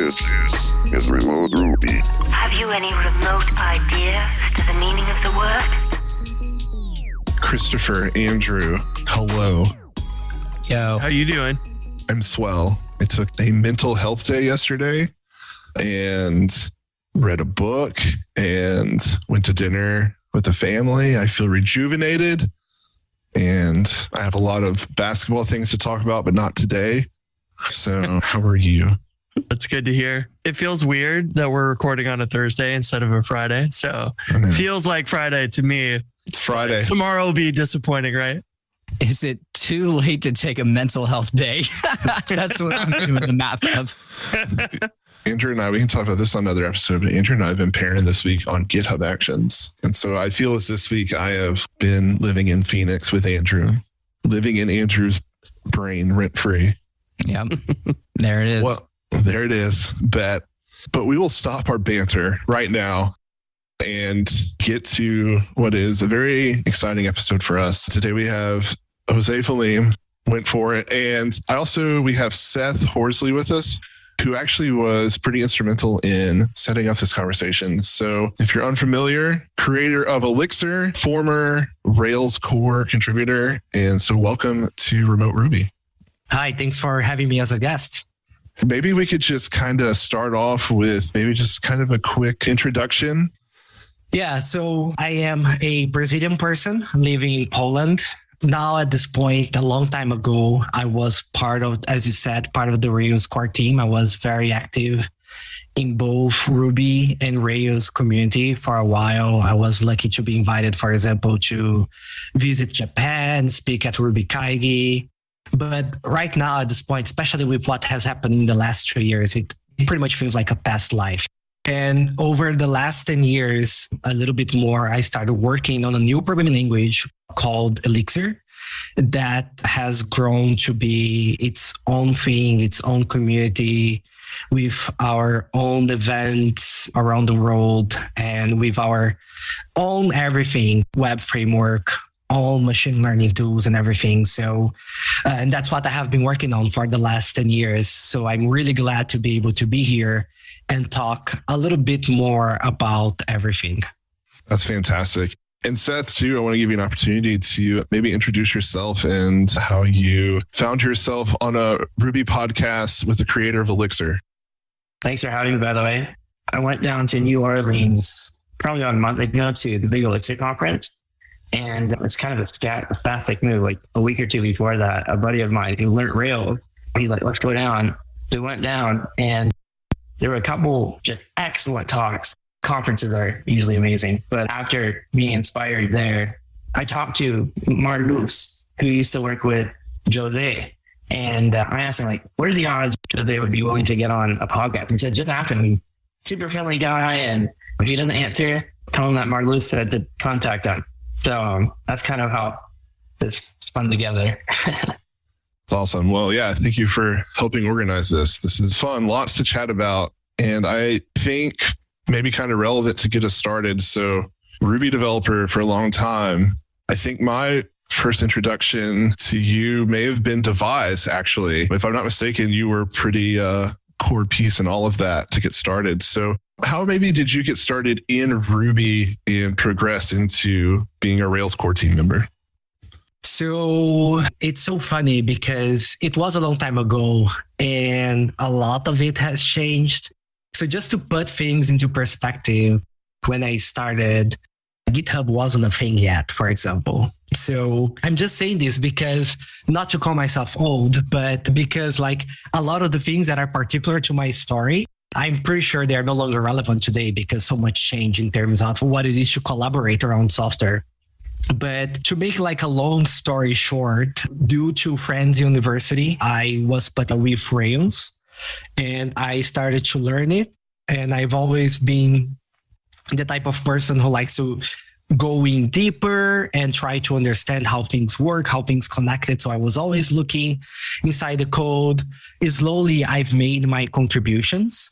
This is Remote Ruby. Have you any remote idea to the meaning of the word? Christopher, Andrew, hello. Yo. How you doing? I'm swell. I took a mental health day yesterday and read a book and went to dinner with the family. I feel rejuvenated and I have a lot of basketball things to talk about, but not today. So how are you? That's good to hear. It feels weird that we're recording on a Thursday instead of a Friday. So it feels like Friday to me. It's Friday. Tomorrow will be disappointing, right? Is it too late to take a mental health day? That's what I'm doing the math of. Andrew and I, we can talk about this on another episode, but Andrew and I have been pairing this week on GitHub Actions. And so I feel as this week I have been living in Phoenix with Andrew, living in Andrew's brain rent-free. Yep. There it is. Well, there it is. Bet. But we will stop our banter right now and get to what is a very exciting episode for us. Today we have José Valim, went for it. And we have Seth Horsley with us, who actually was pretty instrumental in setting up this conversation. So if you're unfamiliar, creator of Elixir, former Rails core contributor. And so welcome to Remote Ruby. Hi, thanks for having me as a guest. Maybe we could just kind of start off with maybe just kind of a quick introduction. Yeah, so I am a Brazilian person living in Poland. Now at this point, a long time ago, I was part of, as you said, part of the Rails core team. I was very active in both Ruby and Rails community for a while. I was lucky to be invited, for example, to visit Japan, speak at Ruby Kaigi. But right now at this point, especially with what has happened in the last 3 years, it pretty much feels like a past life. And over the last 10 years, a little bit more, I started working on a new programming language called Elixir that has grown to be its own thing, its own community, with our own events around the world and with our own everything, web framework, all machine learning tools and everything. So, and that's what I have been working on for the last 10 years. So I'm really glad to be able to be here and talk a little bit more about everything. That's fantastic. And Seth, too, I want to give you an opportunity to maybe introduce yourself and how you found yourself on a Ruby podcast with the creator of Elixir. Thanks for having me, by the way. I went down to New Orleans probably about a month ago to the big Elixir conference. And it's kind of a spastic move. Like a week or two before that, a buddy of mine who learned Rails, he's like, let's go down. So we went down and there were a couple just excellent talks. Conferences are usually amazing. But after being inspired there, I talked to Marlus, who used to work with José. And I asked him, like, what are the odds José would be willing to get on a podcast? He said, just ask him. Super friendly guy. And if he doesn't answer, tell him that Marlus said to contact him. So that's kind of how this spun together. It's awesome. Well, yeah, thank you for helping organize this. This is fun. Lots to chat about. And I think maybe kind of relevant to get us started. So Ruby developer for a long time. I think my first introduction to you may have been Devise, actually. If I'm not mistaken, you were pretty core piece in all of that to get started. So how maybe did you get started in Ruby and progress into being a Rails core team member? So it's so funny because it was a long time ago and a lot of it has changed. So just to put things into perspective, when I started, GitHub wasn't a thing yet, for example. So I'm just saying this because not to call myself old, but because like a lot of the things that are particular to my story, I'm pretty sure they're no longer relevant today because so much change in terms of what it is to collaborate around software. But to make like a long story short, due to Friends University, I was put with Rails and I started to learn it. And I've always been the type of person who likes to go in deeper and try to understand how things work, how things connected. So I was always looking inside the code. Slowly, I've made my contributions.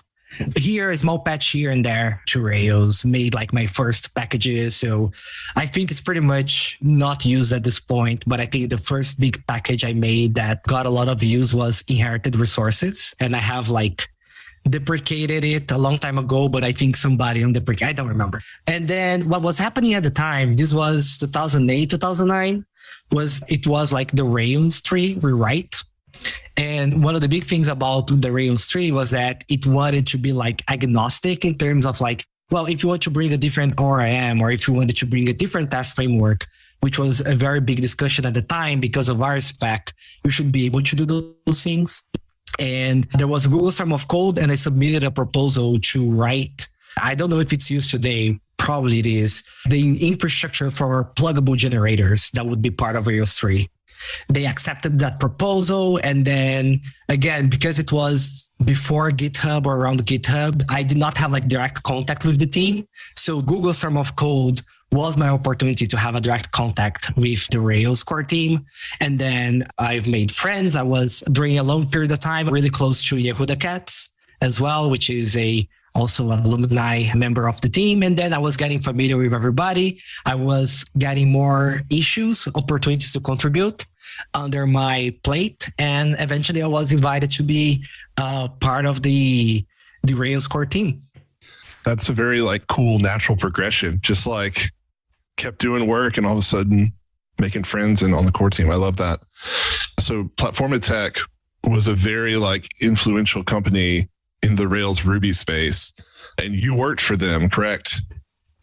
Here, a small patch here and there to Rails, made like my first packages. So I think it's pretty much not used at this point, but I think the first big package I made that got a lot of views was inherited resources. And I have like deprecated it a long time ago, but I think somebody undeprecated, I don't remember. And then what was happening at the time, this was 2008, 2009, it was like the Rails tree rewrite. And one of the big things about the Rails tree was that it wanted to be like agnostic in terms of like, well, if you want to bring a different ORM or if you wanted to bring a different test framework, which was a very big discussion at the time because of our spec, you should be able to do those things. And there was a Google Storm of Code, and I submitted a proposal to write, I don't know if it's used today, probably it is, the infrastructure for pluggable generators that would be part of Rails 3. They accepted that proposal. And then again, because it was before GitHub or around GitHub, I did not have like direct contact with the team. So Google Storm of Code was my opportunity to have a direct contact with the Rails core team. And then I've made friends. I was, during a long period of time, really close to Yehuda Katz as well, which is also an alumni member of the team. And then I was getting familiar with everybody. I was getting more issues, opportunities to contribute under my plate. And eventually I was invited to be part of the Rails core team. That's a very like cool natural progression. Just like kept doing work and all of a sudden making friends and on the core team. I love that. So Platforma Tech was a very like influential company in the Rails Ruby space, and you worked for them, correct?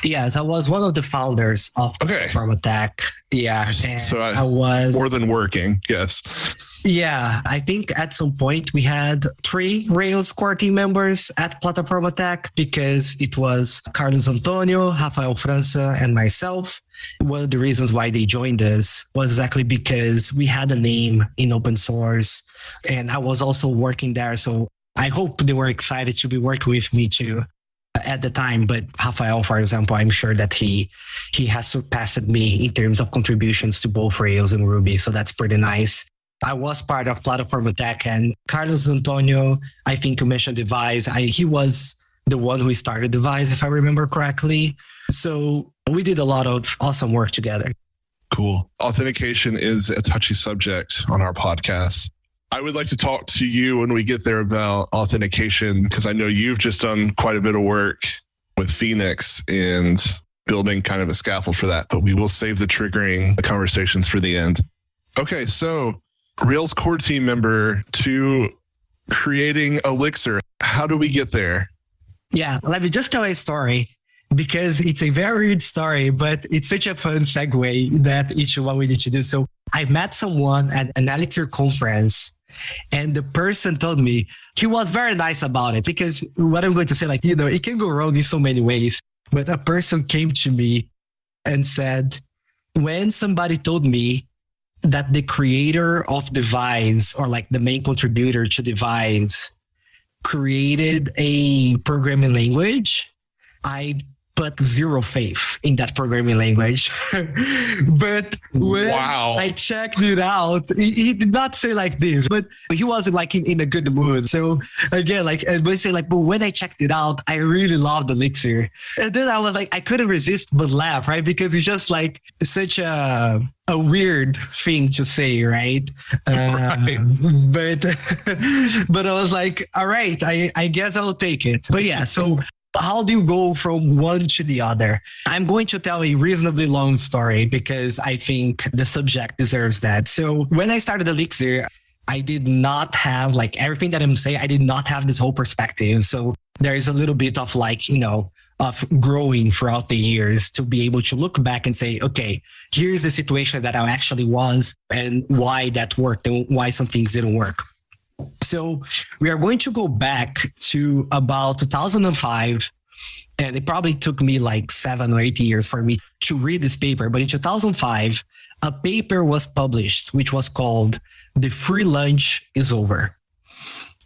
Yes, I was one of the founders of Platforma Tech. Yeah, so I was more than working. Yes. Yeah, I think at some point we had 3 Rails core team members at Platforma Tech because it was Carlos Antonio, Rafael França, and myself. One of the reasons why they joined us was exactly because we had a name in open source, and I was also working there. So I hope they were excited to be working with me too at the time. But Rafael, for example, I'm sure that he has surpassed me in terms of contributions to both Rails and Ruby. So that's pretty nice. I was part of Platforma Tech, and Carlos Antonio, I think you mentioned Devise. He was the one who started Devise, if I remember correctly. So we did a lot of awesome work together. Cool. Authentication is a touchy subject on our podcast. I would like to talk to you when we get there about authentication, because I know you've just done quite a bit of work with Phoenix and building kind of a scaffold for that, but we will save the triggering conversations for the end. Okay, so Rails core team member to creating Elixir. How do we get there? Yeah, let me just tell a story because it's a very weird story, but it's such a fun segue that each of what we need to do. So I met someone at an Elixir conference, and the person told me, he was very nice about it, because what I'm going to say, like, it can go wrong in so many ways. But a person came to me and said, when somebody told me that the creator of Devise, or like the main contributor to Devise, created a programming language, I put zero faith in that programming language. But when I checked it out, he did not say like this, but he wasn't like in a good mood. So again, like, and we say like, but when I checked it out, I really loved Elixir. And then I was like, I couldn't resist but laugh, right? Because it's just like such a weird thing to say, right? But I was like, all right, I guess I'll take it. But yeah, so how do you go from one to the other? I'm going to tell a reasonably long story because I think the subject deserves that. So when I started Elixir, I did not have like everything that I'm saying. I did not have this whole perspective. So there is a little bit of like, of growing throughout the years to be able to look back and say, okay, here's the situation that I actually was and why that worked and why some things didn't work. So we are going to go back to about 2005, and it probably took me like 7 or 8 years for me to read this paper. But in 2005, a paper was published, which was called "The Free Lunch is Over."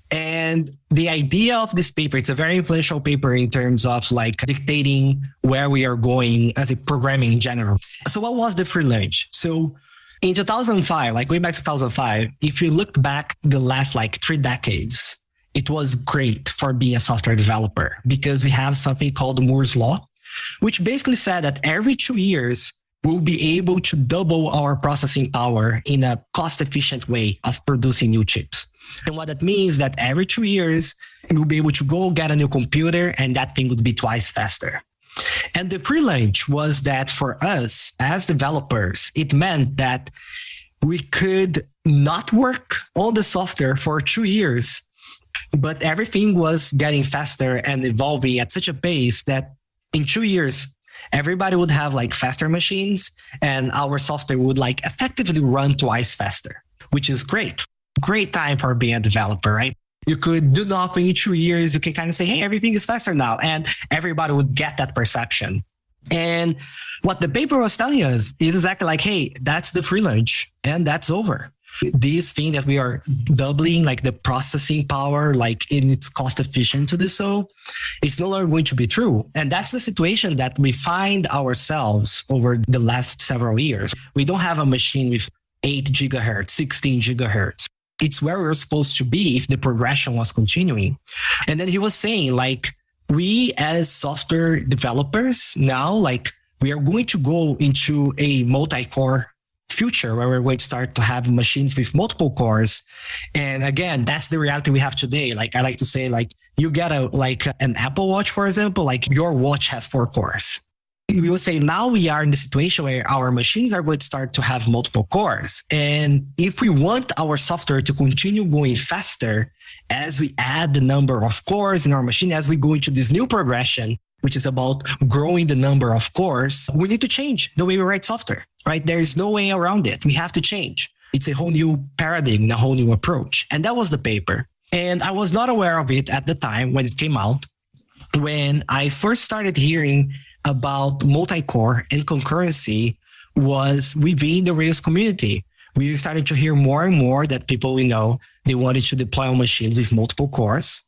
And the idea of this paper, it's a very influential paper in terms of like dictating where we are going as a programming in general. So what was the free lunch? So in 2005, like way back to 2005, if you look back the last like 3 decades, it was great for being a software developer because we have something called Moore's Law, which basically said that every 2 years, we'll be able to double our processing power in a cost-efficient way of producing new chips. And what that means that every 2 years, you'll be able to go get a new computer and that thing would be twice faster. And the pre-launch was that for us as developers, it meant that we could not work on the software for 2 years, but everything was getting faster and evolving at such a pace that in 2 years, everybody would have like faster machines and our software would like effectively run twice faster, which is great. Great time for being a developer, right? You could do nothing in 2 years. You can kind of say, hey, everything is faster now. And everybody would get that perception. And what the paper was telling us is exactly like, hey, that's the free lunch and that's over. This thing that we are doubling like the processing power, like it's cost efficient to do so, it's no longer going to be true. And that's the situation that we find ourselves over the last several years. We don't have a machine with 8 gigahertz, 16 gigahertz. It's where we're supposed to be if the progression was continuing. And then he was saying like, we as software developers now, like we are going to go into a multi-core future where we're going to start to have machines with multiple cores. And again, that's the reality we have today. Like I like to say, like you get an Apple Watch, for example, like your watch has 4 cores. We will say now we are in the situation where our machines are going to start to have multiple cores. And if we want our software to continue going faster as we add the number of cores in our machine, as we go into this new progression, which is about growing the number of cores, we need to change the way we write software, right? There is no way around it. We have to change. It's a whole new paradigm, a whole new approach. And that was the paper. And I was not aware of it at the time when it came out. When I first started hearing about multi-core and concurrency was within the Rails community. We started to hear more and more that people we know, they wanted to deploy on machines with multiple cores.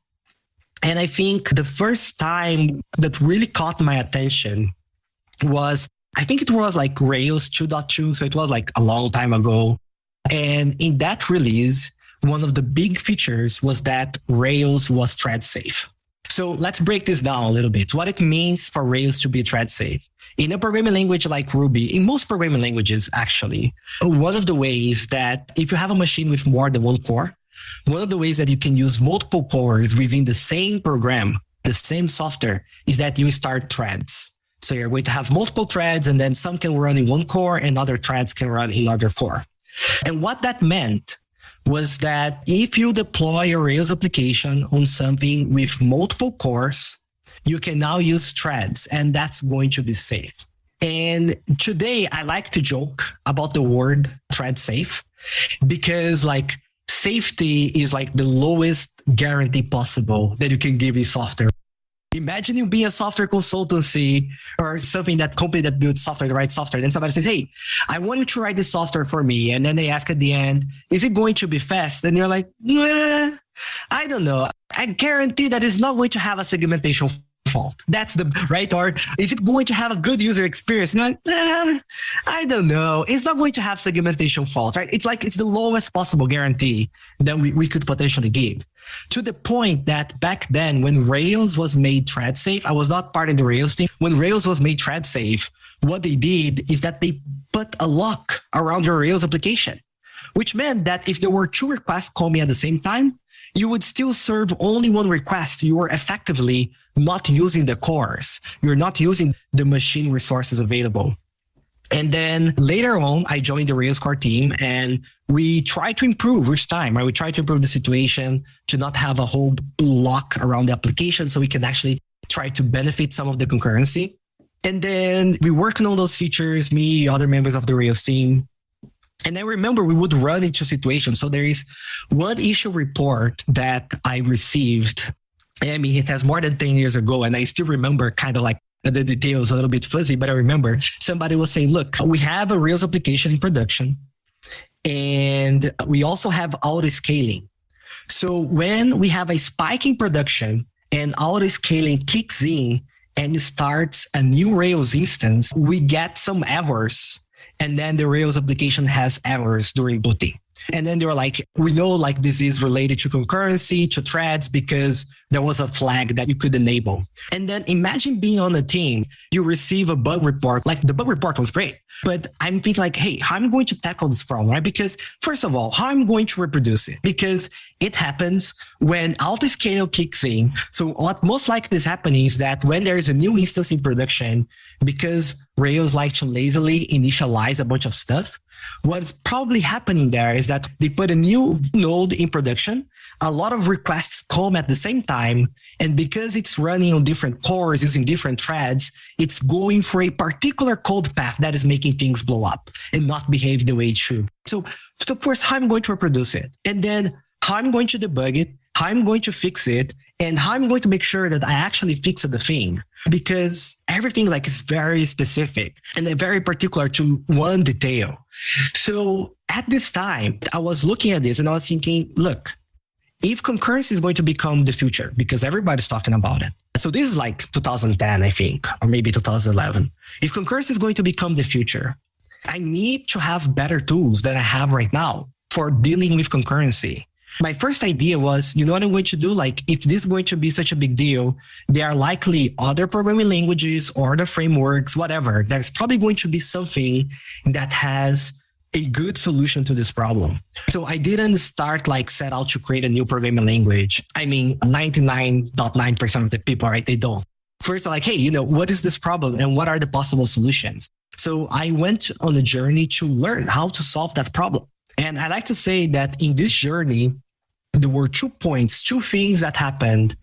And I think the first time that really caught my attention was, I think it was like Rails 2.2. So it was like a long time ago. And in that release, one of the big features was that Rails was thread safe. So let's break this down a little bit. What it means for Rails to be thread safe. In a programming language like Ruby, in most programming languages, actually, one of the ways that if you have a machine with more than 1 core, one of the ways that you can use multiple cores within the same program, the same software, is that you start threads. So you're going to have multiple threads and then some can run in 1 core and other threads can run in other core. And what that meant was that if you deploy a Rails application on something with multiple cores, you can now use threads, and that's going to be safe. And today, I like to joke about the word thread safe because like safety is like the lowest guarantee possible that you can give in software. Imagine you being a software consultancy or something, that company that builds software, the right software. Then somebody says, hey, I want you to write this software for me. And then they ask at the end, is it going to be fast? And you're like, I don't know. I guarantee that it's not going to have a segmentation fault. That's the right. Or is it going to have a good user experience? And you're like, I don't know. It's not going to have segmentation fault, right? It's like, it's the lowest possible guarantee that we could potentially give. To the point that back then, when Rails was made thread safe, I was not part of the Rails team. When Rails was made thread safe, what they did is that they put a lock around your Rails application, which meant that if there were 2 requests coming at the same time, you would still serve only 1 request. You were effectively not using the cores. You're not using the machine resources available. And then later on, I joined the Rails core team and we tried to improve with time, right? We tried to improve the situation to not have a whole lock around the application so we can actually try to benefit some of the concurrency. And then we worked on those features, me, other members of the Rails team. And I remember we would run into situations. So there is one issue report that I received. I mean, it has more than 10 years ago. And I still remember kind of like the details a little bit fuzzy, but I remember somebody was saying, look, we have a Rails application in production and we also have auto scaling. So when we have a spike in production and auto scaling kicks in and starts a new Rails instance, we get some errors. And then the Rails application has errors during booting. And then they were like, we know like this is related to concurrency, to threads, because there was a flag that you could enable. And then imagine being on a team, you receive a bug report, like the bug report was great, but I'm thinking like, hey, how am I going to tackle this problem, right? Because first of all, how I'm going to reproduce it? Because it happens when autoscale kicks in. So what most likely is happening is that when there is a new instance in production, because Rails like to lazily initialize a bunch of stuff, what's probably happening there is that they put a new node in production, a lot of requests come at the same time, and because it's running on different cores using different threads, it's going for a particular code path that is making things blow up and not behave the way it should. So first, how I'm going to reproduce it, and then how I'm going to debug it, how I'm going to fix it, and how I'm going to make sure that I actually fix the thing, because everything like is very specific and very particular to one detail. So at this time, I was looking at this and I was thinking, look, if concurrency is going to become the future, because everybody's talking about it. So this is like 2010, I think, or maybe 2011. If concurrency is going to become the future, I need to have better tools than I have right now for dealing with concurrency. My first idea was, you know what I'm going to do? Like, if this is going to be such a big deal, there are likely other programming languages or the frameworks, whatever. There's probably going to be something that has a good solution to this problem. So I didn't start like set out to create a new programming language. I mean, 99.9% of the people, right? They don't. First, like, hey, you know, what is this problem and what are the possible solutions? So I went on a journey to learn how to solve that problem. And I like to say that in this journey, there were 2 points, 2 things that happened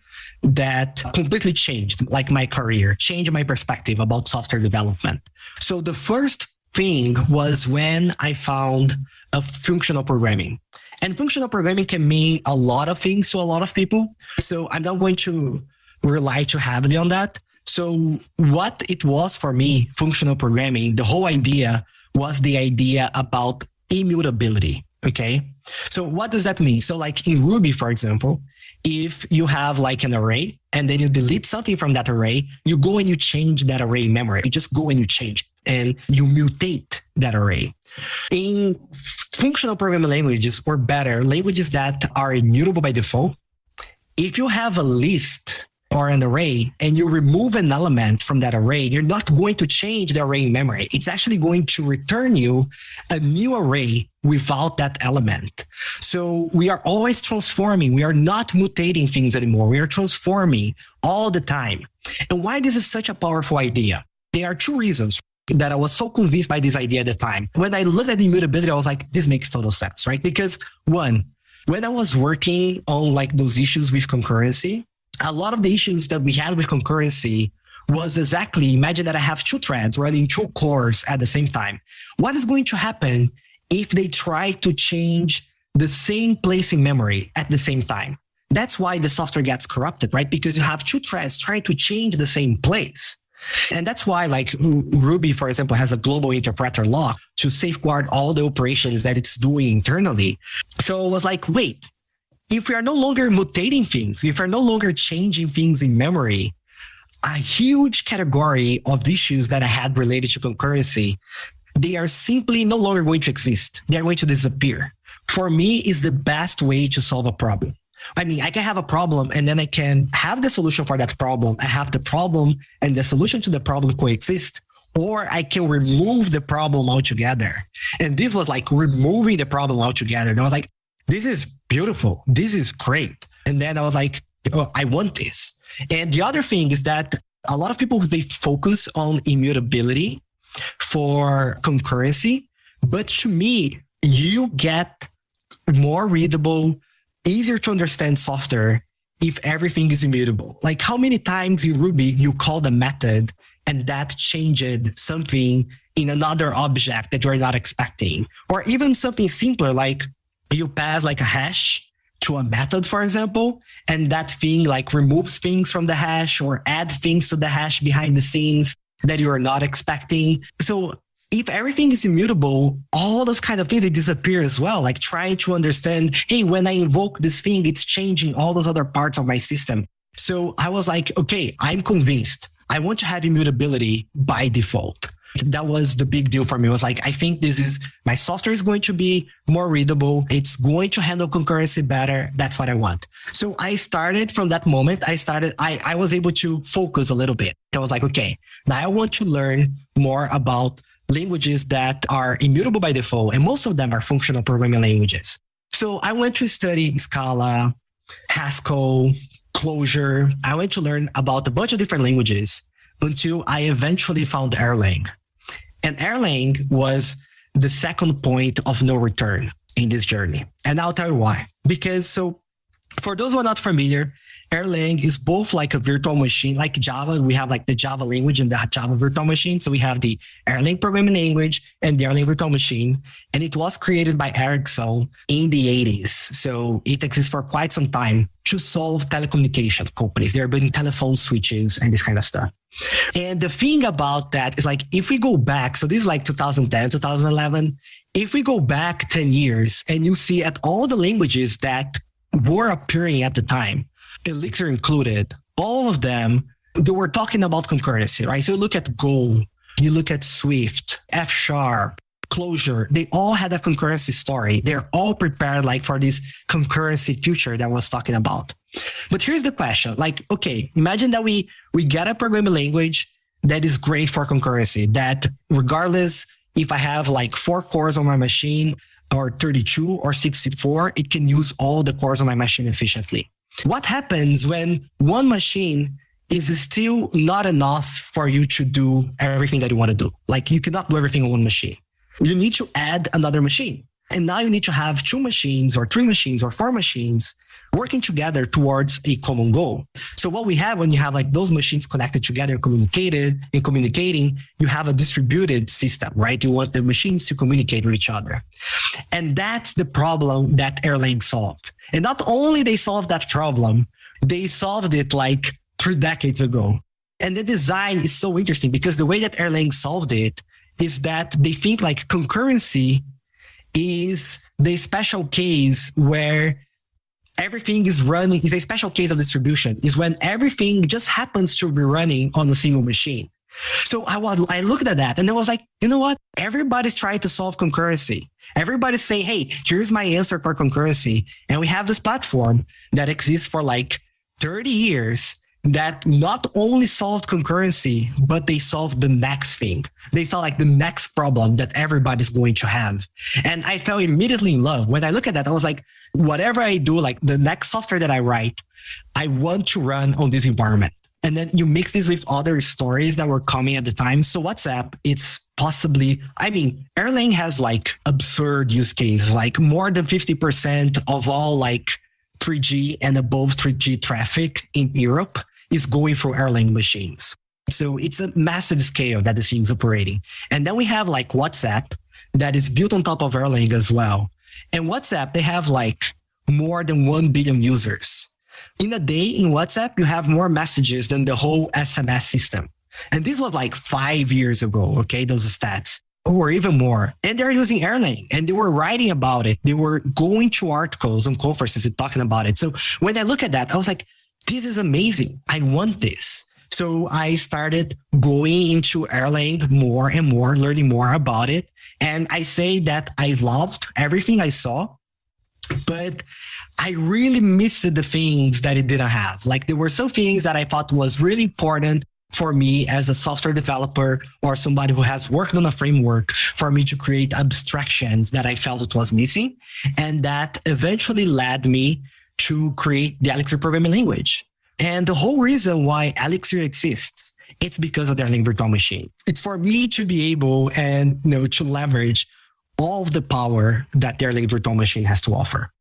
that completely changed like my career, changed my perspective about software development. So the first thing was when I found a functional programming. And functional programming can mean a lot of things to a lot of people. So I'm not going to rely too heavily on that. So what it was for me, functional programming, the whole idea was the idea about immutability. Okay. So what does that mean? So like in Ruby, for example, if you have like an array and then you delete something from that array, you go and you change that array memory. You just go and you change it and you mutate that array. In functional programming languages, or better, languages that are immutable by default, if you have a list or an array and you remove an element from that array, you're not going to change the array memory. It's actually going to return you a new array without that element. So we are always transforming. We are not mutating things anymore. We are transforming all the time. And why this is such a powerful idea? There are 2 reasons that I was so convinced by this idea at the time. When I looked at immutability, I was like, this makes total sense, right? Because one, when I was working on like those issues with concurrency, a lot of the issues that we had with concurrency was exactly, imagine that I have 2 threads running 2 cores at the same time. What is going to happen if they try to change the same place in memory at the same time? That's why the software gets corrupted, right? Because you have 2 threads trying to change the same place. And that's why like Ruby, for example, has a global interpreter lock to safeguard all the operations that it's doing internally. So I was like, wait, if we are no longer mutating things, if we're no longer changing things in memory, a huge category of issues that I had related to concurrency, they are simply no longer going to exist. They're going to disappear. For me, is the best way to solve a problem. I mean, I can have a problem and then I can have the solution for that problem. I have the problem and the solution to the problem coexist, or I can remove the problem altogether. And this was like removing the problem altogether. And I was like, this is beautiful. This is great. And then I was like, oh, I want this. And the other thing is that a lot of people, they focus on immutability for concurrency. But to me, you get more readable, easier to understand software if everything is immutable. Like how many times in Ruby you call the method and that changed something in another object that you're not expecting, or even something simpler like you pass like a hash to a method, for example, and that thing like removes things from the hash or add things to the hash behind the scenes that you are not expecting. So if everything is immutable, all those kind of things, they disappear as well. Like trying to understand, hey, when I invoke this thing, it's changing all those other parts of my system. So I was like, okay, I'm convinced. I want to have immutability by default. That was the big deal for me. It was like, I think my software is going to be more readable. It's going to handle concurrency better. That's what I want. So I started from that moment. I was able to focus a little bit. I was like, okay, now I want to learn more about languages that are immutable by default. And most of them are functional programming languages. So I went to study Scala, Haskell, Clojure. I went to learn about a bunch of different languages until I eventually found Erlang. And Erlang was the second point of no return in this journey. And I'll tell you why. Because for those who are not familiar, Erlang is both like a virtual machine, like Java. We have like the Java language and the Java virtual machine. So we have the Erlang programming language and the Erlang virtual machine. And it was created by Ericsson in the 80s. So it exists for quite some time to solve telecommunication companies. They're building telephone switches and this kind of stuff. And the thing about that is like, if we go back, so this is like 2010, 2011, if we go back 10 years and you see at all the languages that were appearing at the time, Elixir included, all of them, they were talking about concurrency, right? So you look at Go, you look at Swift, F#, Clojure, they all had a concurrency story. They're all prepared like for this concurrency future that I was talking about. But here's the question, like, okay, imagine that we get a programming language that is great for concurrency, that regardless if I have like 4 cores on my machine or 32 or 64, it can use all the cores on my machine efficiently. What happens when one machine is still not enough for you to do everything that you want to do? Like you cannot do everything on one machine. You need to add another machine. And now you need to have 2 machines or 3 machines or 4 machines working together towards a common goal. So what we have when you have like those machines connected together and communicating, you have a distributed system, right? You want the machines to communicate with each other. And that's the problem that Erlang solved. And not only they solved that problem, they solved it like 3 decades ago. And the design is so interesting because the way that Erlang solved it is that they think like concurrency is the special case where everything is running, is a special case of distribution, is when everything just happens to be running on a single machine. So I looked at that and I was like, you know what? Everybody's trying to solve concurrency. Everybody's saying, hey, here's my answer for concurrency. And we have this platform that exists for like 30 years that not only solved concurrency, but they solved the next thing. They saw like the next problem that everybody's going to have. And I fell immediately in love. When I look at that, I was like, whatever I do, like the next software that I write, I want to run on this environment. And then you mix this with other stories that were coming at the time. So WhatsApp, it's possibly, Erlang has like absurd use cases, like more than 50% of all like 3G and above 3G traffic in Europe is going through Erlang machines. So it's a massive scale that this thing is operating. And then we have like WhatsApp that is built on top of Erlang as well. And WhatsApp, they have like more than 1 billion users. In a day in WhatsApp, you have more messages than the whole SMS system. And this was like 5 years ago, okay, those stats, or even more. And they're using Erlang and they were writing about it. They were going to articles and conferences and talking about it. So when I look at that, I was like, this is amazing. I want this. So I started going into Erlang more and more, learning more about it. And I say that I loved everything I saw, but I really missed the things that it didn't have. Like there were some things that I thought was really important for me as a software developer or somebody who has worked on a framework for me to create abstractions that I felt it was missing. And that eventually led me to create the Elixir programming language. And the whole reason why Elixir exists, it's because of the Erlang virtual machine. It's for me to be able and to leverage all of the power that the Erlang virtual machine has to offer.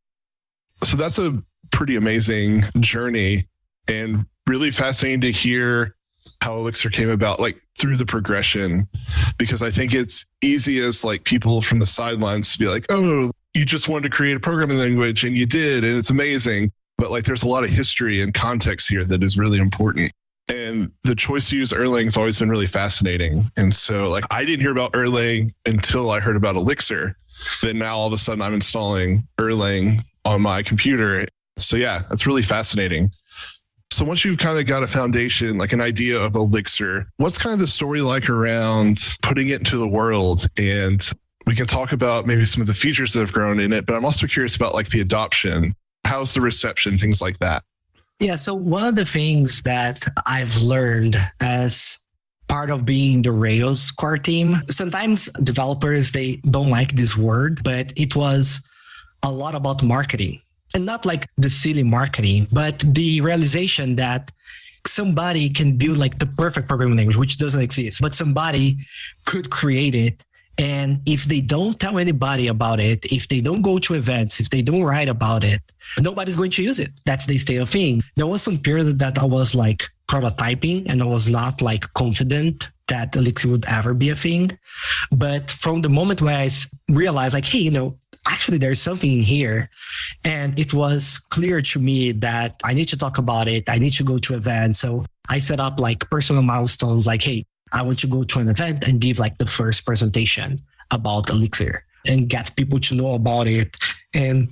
So that's a pretty amazing journey and really fascinating to hear how Elixir came about, like through the progression, because I think it's easy as like people from the sidelines to be like, oh, you just wanted to create a programming language and you did, and it's amazing. But like, there's a lot of history and context here that is really important. And the choice to use Erlang has always been really fascinating. And so like, I didn't hear about Erlang until I heard about Elixir. Then now all of a sudden I'm installing Erlang on my computer. So yeah, that's really fascinating. So once you've kind of got a foundation, like an idea of Elixir, what's kind of the story like around putting it into the world? And we can talk about maybe some of the features that have grown in it, but I'm also curious about like the adoption. How's the reception, things like that? Yeah. So one of the things that I've learned as part of being the Rails core team, sometimes developers, they don't like this word, but it was a lot about marketing. And not like the silly marketing, but the realization that somebody can build like the perfect programming language, which doesn't exist, but somebody could create it. And if they don't tell anybody about it, if they don't go to events, if they don't write about it, nobody's going to use it. That's the state of thing. There was some period that I was like prototyping and I was not like confident that Elixir would ever be a thing. But from the moment where I realized like, hey, actually there's something in here. And it was clear to me that I need to talk about it. I need to go to events. So I set up like personal milestones like, hey, I want to go to an event and give like the first presentation about Elixir and get people to know about it and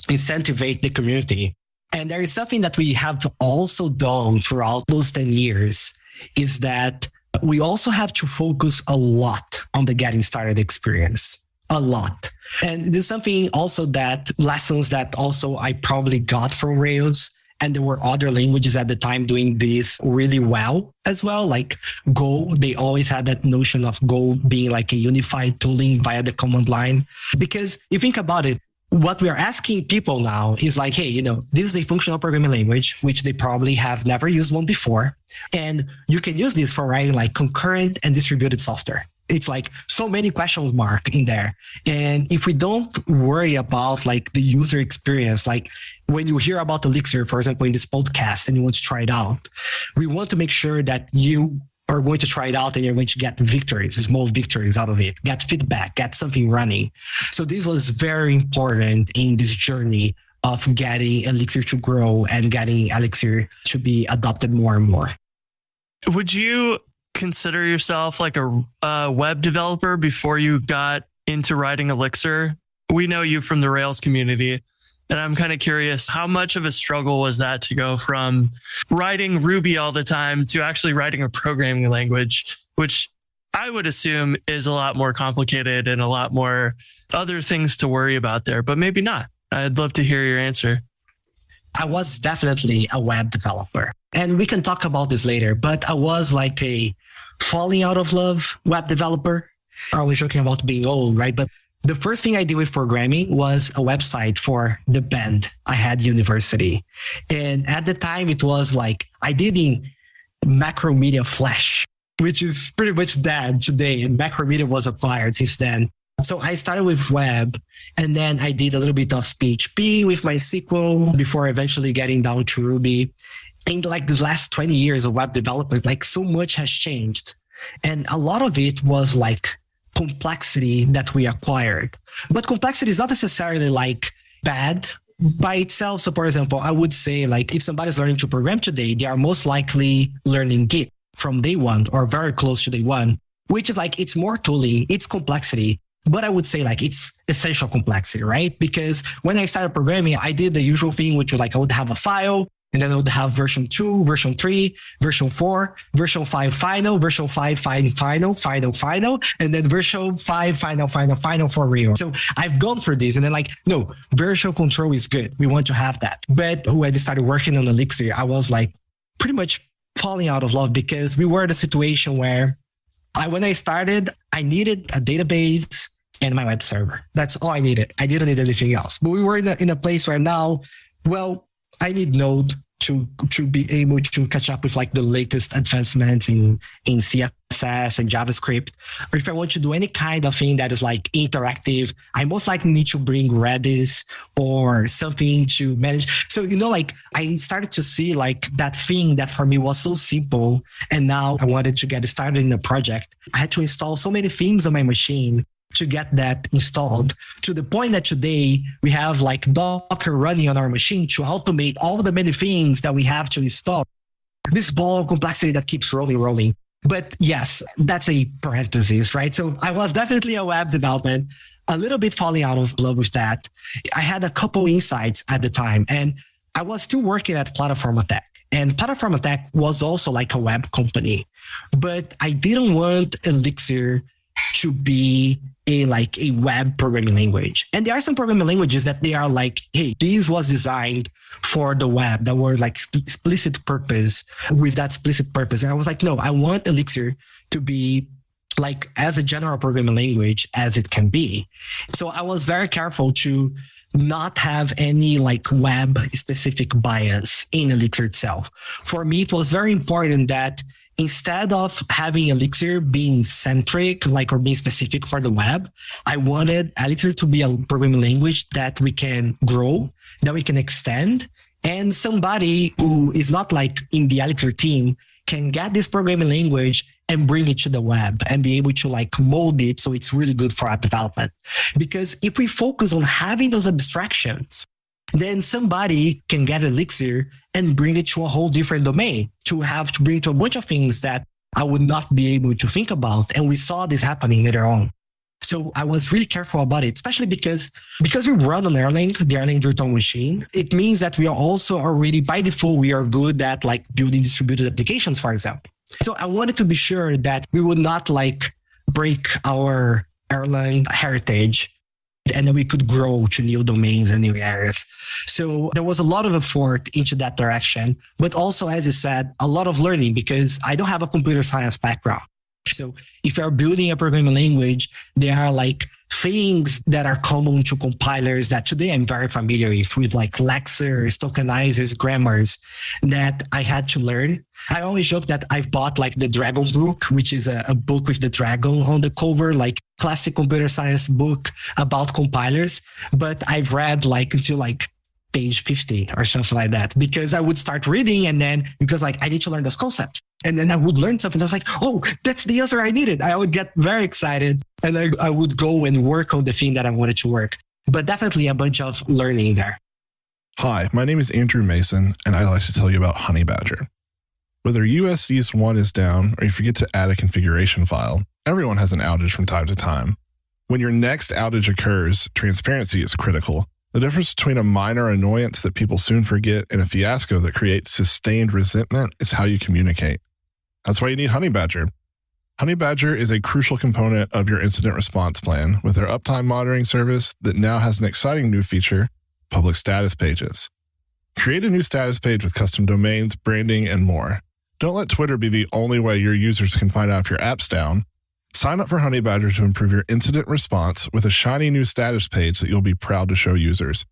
incentivize the community. And there is something that we have also done throughout those 10 years is that we also have to focus a lot on the getting started experience. A lot. And there's something also that lessons that also I probably got from Rails. And there were other languages at the time doing this really well as well. Like Go, they always had that notion of Go being like a unified tooling via the command line. Because you think about it, what we are asking people now is like, hey, this is a functional programming language, which they probably have never used one before. And you can use this for writing like concurrent and distributed software. It's like so many question marks in there. And if we don't worry about like the user experience, like when you hear about Elixir, for example, in this podcast and you want to try it out, we want to make sure that you are going to try it out and you're going to get victories, small victories out of it, get feedback, get something running. So this was very important in this journey of getting Elixir to grow and getting Elixir to be adopted more and more. Would you consider yourself like a web developer before you got into writing Elixir? We know you from the Rails community, and I'm kind of curious, how much of a struggle was that to go from writing Ruby all the time to actually writing a programming language, which I would assume is a lot more complicated and a lot more other things to worry about there, but maybe not. I'd love to hear your answer. I was definitely a web developer. And we can talk about this later, but I was like a falling out of love web developer. Are we talking about being old, right? But the first thing I did with programming was a website for the band I had at university. And at the time, it was like I did in Macromedia Flash, which is pretty much dead today. And Macromedia was acquired since then. So I started with web, and then I did a little bit of PHP with MySQL before eventually getting down to Ruby. In like the last 20 years of web development, like so much has changed. And a lot of it was like complexity that we acquired. But complexity is not necessarily like bad by itself. So for example, I would say like if somebody's learning to program today, they are most likely learning Git from day one or very close to day one, which is like, it's more tooling, it's complexity. But I would say like it's essential complexity, right? Because when I started programming, I did the usual thing, which was like I would have a file, and then I would have version 2, version 3, version 4, version 5 final, version 5 final, and then version 5 final for real. So I've gone through this, and then like, no, version control is good. We want to have that. But when I started working on Elixir, I was like pretty much falling out of love because we were in a situation where when I started, I needed a database and my web server. That's all I needed. I didn't need anything else. But we were in a place where now, well, I need Node to be able to catch up with like the latest advancements in CSS and JavaScript. Or if I want to do any kind of thing that is like interactive, I most likely need to bring Redis or something to manage. So, like I started to see like that thing that for me was so simple. And now I wanted to get started in a project. I had to install so many things on my machine to get that installed, to the point that today we have like Docker running on our machine to automate all the many things that we have to install. This ball of complexity that keeps rolling. But yes, that's a parenthesis, right? So I was definitely a web development, a little bit falling out of love with that. I had a couple insights at the time, and I was still working at Platform Attack. And Platform Attack was also like a web company, but I didn't want Elixir to be a web programming language. And there are some programming languages that they are like, hey, this was designed for the web, that were like explicit purpose with that explicit purpose. And I was like, no, I want Elixir to be like as a general programming language as it can be. So I was very careful to not have any like web specific bias in Elixir itself. For me, it was very important that instead of having Elixir being centric, or being specific for the web, I wanted Elixir to be a programming language that we can grow, that we can extend, and somebody who is not like in the Elixir team can get this programming language and bring it to the web and be able to like mold it so it's really good for app development. Because if we focus on having those abstractions, then somebody can get Elixir and bring it to a whole different domain, to have to bring to a bunch of things that I would not be able to think about. And we saw this happening later on. So I was really careful about it, especially because we run on Erlang, the Erlang virtual machine. It means that we are also already, by default, we are good at like building distributed applications, for example. So I wanted to be sure that we would not like break our Erlang heritage, and then we could grow to new domains and new areas. So there was a lot of effort into that direction, but also, as you said, a lot of learning, because I don't have a computer science background. So if you're building a programming language, there are like things that are common to compilers that today I'm very familiar with like lexers, tokenizers, grammars that I had to learn. I always joke that I've bought like the Dragon book, which is a book with the dragon on the cover, like classic computer science book about compilers. But I've read like until like page 50 or something like that, because I would start reading and then because like I need to learn those concepts. And then I would learn something. I was like, oh, that's the answer I needed. I would get very excited and I would go and work on the thing that I wanted to work. But definitely a bunch of learning there. Hi, my name is Andrew Mason, and I'd like to tell you about Honeybadger. Whether USEast 1 is down or you forget to add a configuration file, everyone has an outage from time to time. When your next outage occurs, transparency is critical. The difference between a minor annoyance that people soon forget and a fiasco that creates sustained resentment is how you communicate. That's why you need Honeybadger. Honeybadger is a crucial component of your incident response plan with their uptime monitoring service that now has an exciting new feature, public status pages. Create a new status page with custom domains, branding, and more. Don't let Twitter be the only way your users can find out if your app's down. Sign up for Honeybadger to improve your incident response with a shiny new status page that you'll be proud to show users.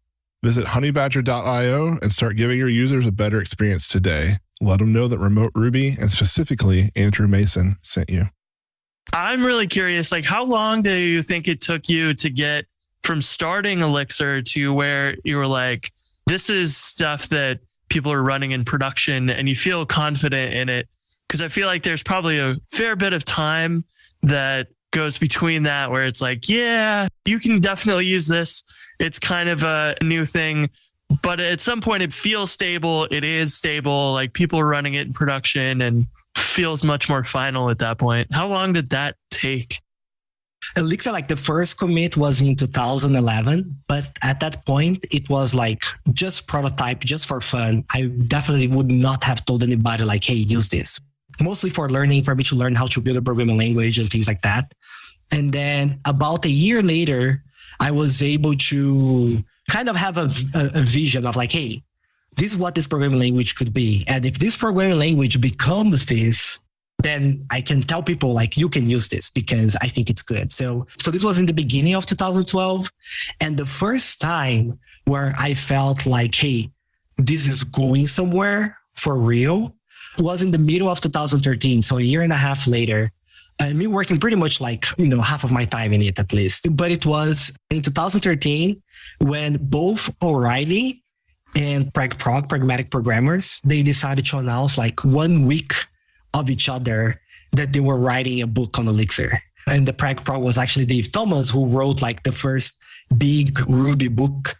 Visit honeybadger.io and start giving your users a better experience today. Let them know that Remote Ruby and specifically Andrew Mason sent you. I'm really curious, like how long do you think it took you to get from starting Elixir to where you were like, this is stuff that people are running in production and you feel confident in it? Because I feel like there's probably a fair bit of time that goes between that where it's like, yeah, you can definitely use this. It's kind of a new thing. But at some point it feels stable. It is stable. Like people are running it in production and feels much more final at that point. How long did that take? Elixir, like the first commit was in 2011, but at that point it was like just prototype, just for fun. I definitely would not have told anybody like, hey, use this. Mostly for learning, for me to learn how to build a programming language and things like that. And then about a year later, I was able to kind of have a vision of like, hey, this is what this programming language could be. And if this programming language becomes this, then I can tell people like, you can use this because I think it's good. So this was in the beginning of 2012. And the first time where I felt like, hey, this is going somewhere for real was in the middle of 2013. So a year and a half later, and me working pretty much like, half of my time in it at least. But it was in 2013 when both O'Reilly and Pragmatic Programmers, they decided to announce like 1 week of each other that they were writing a book on Elixir. And the Prog was actually Dave Thomas, who wrote like the first big Ruby book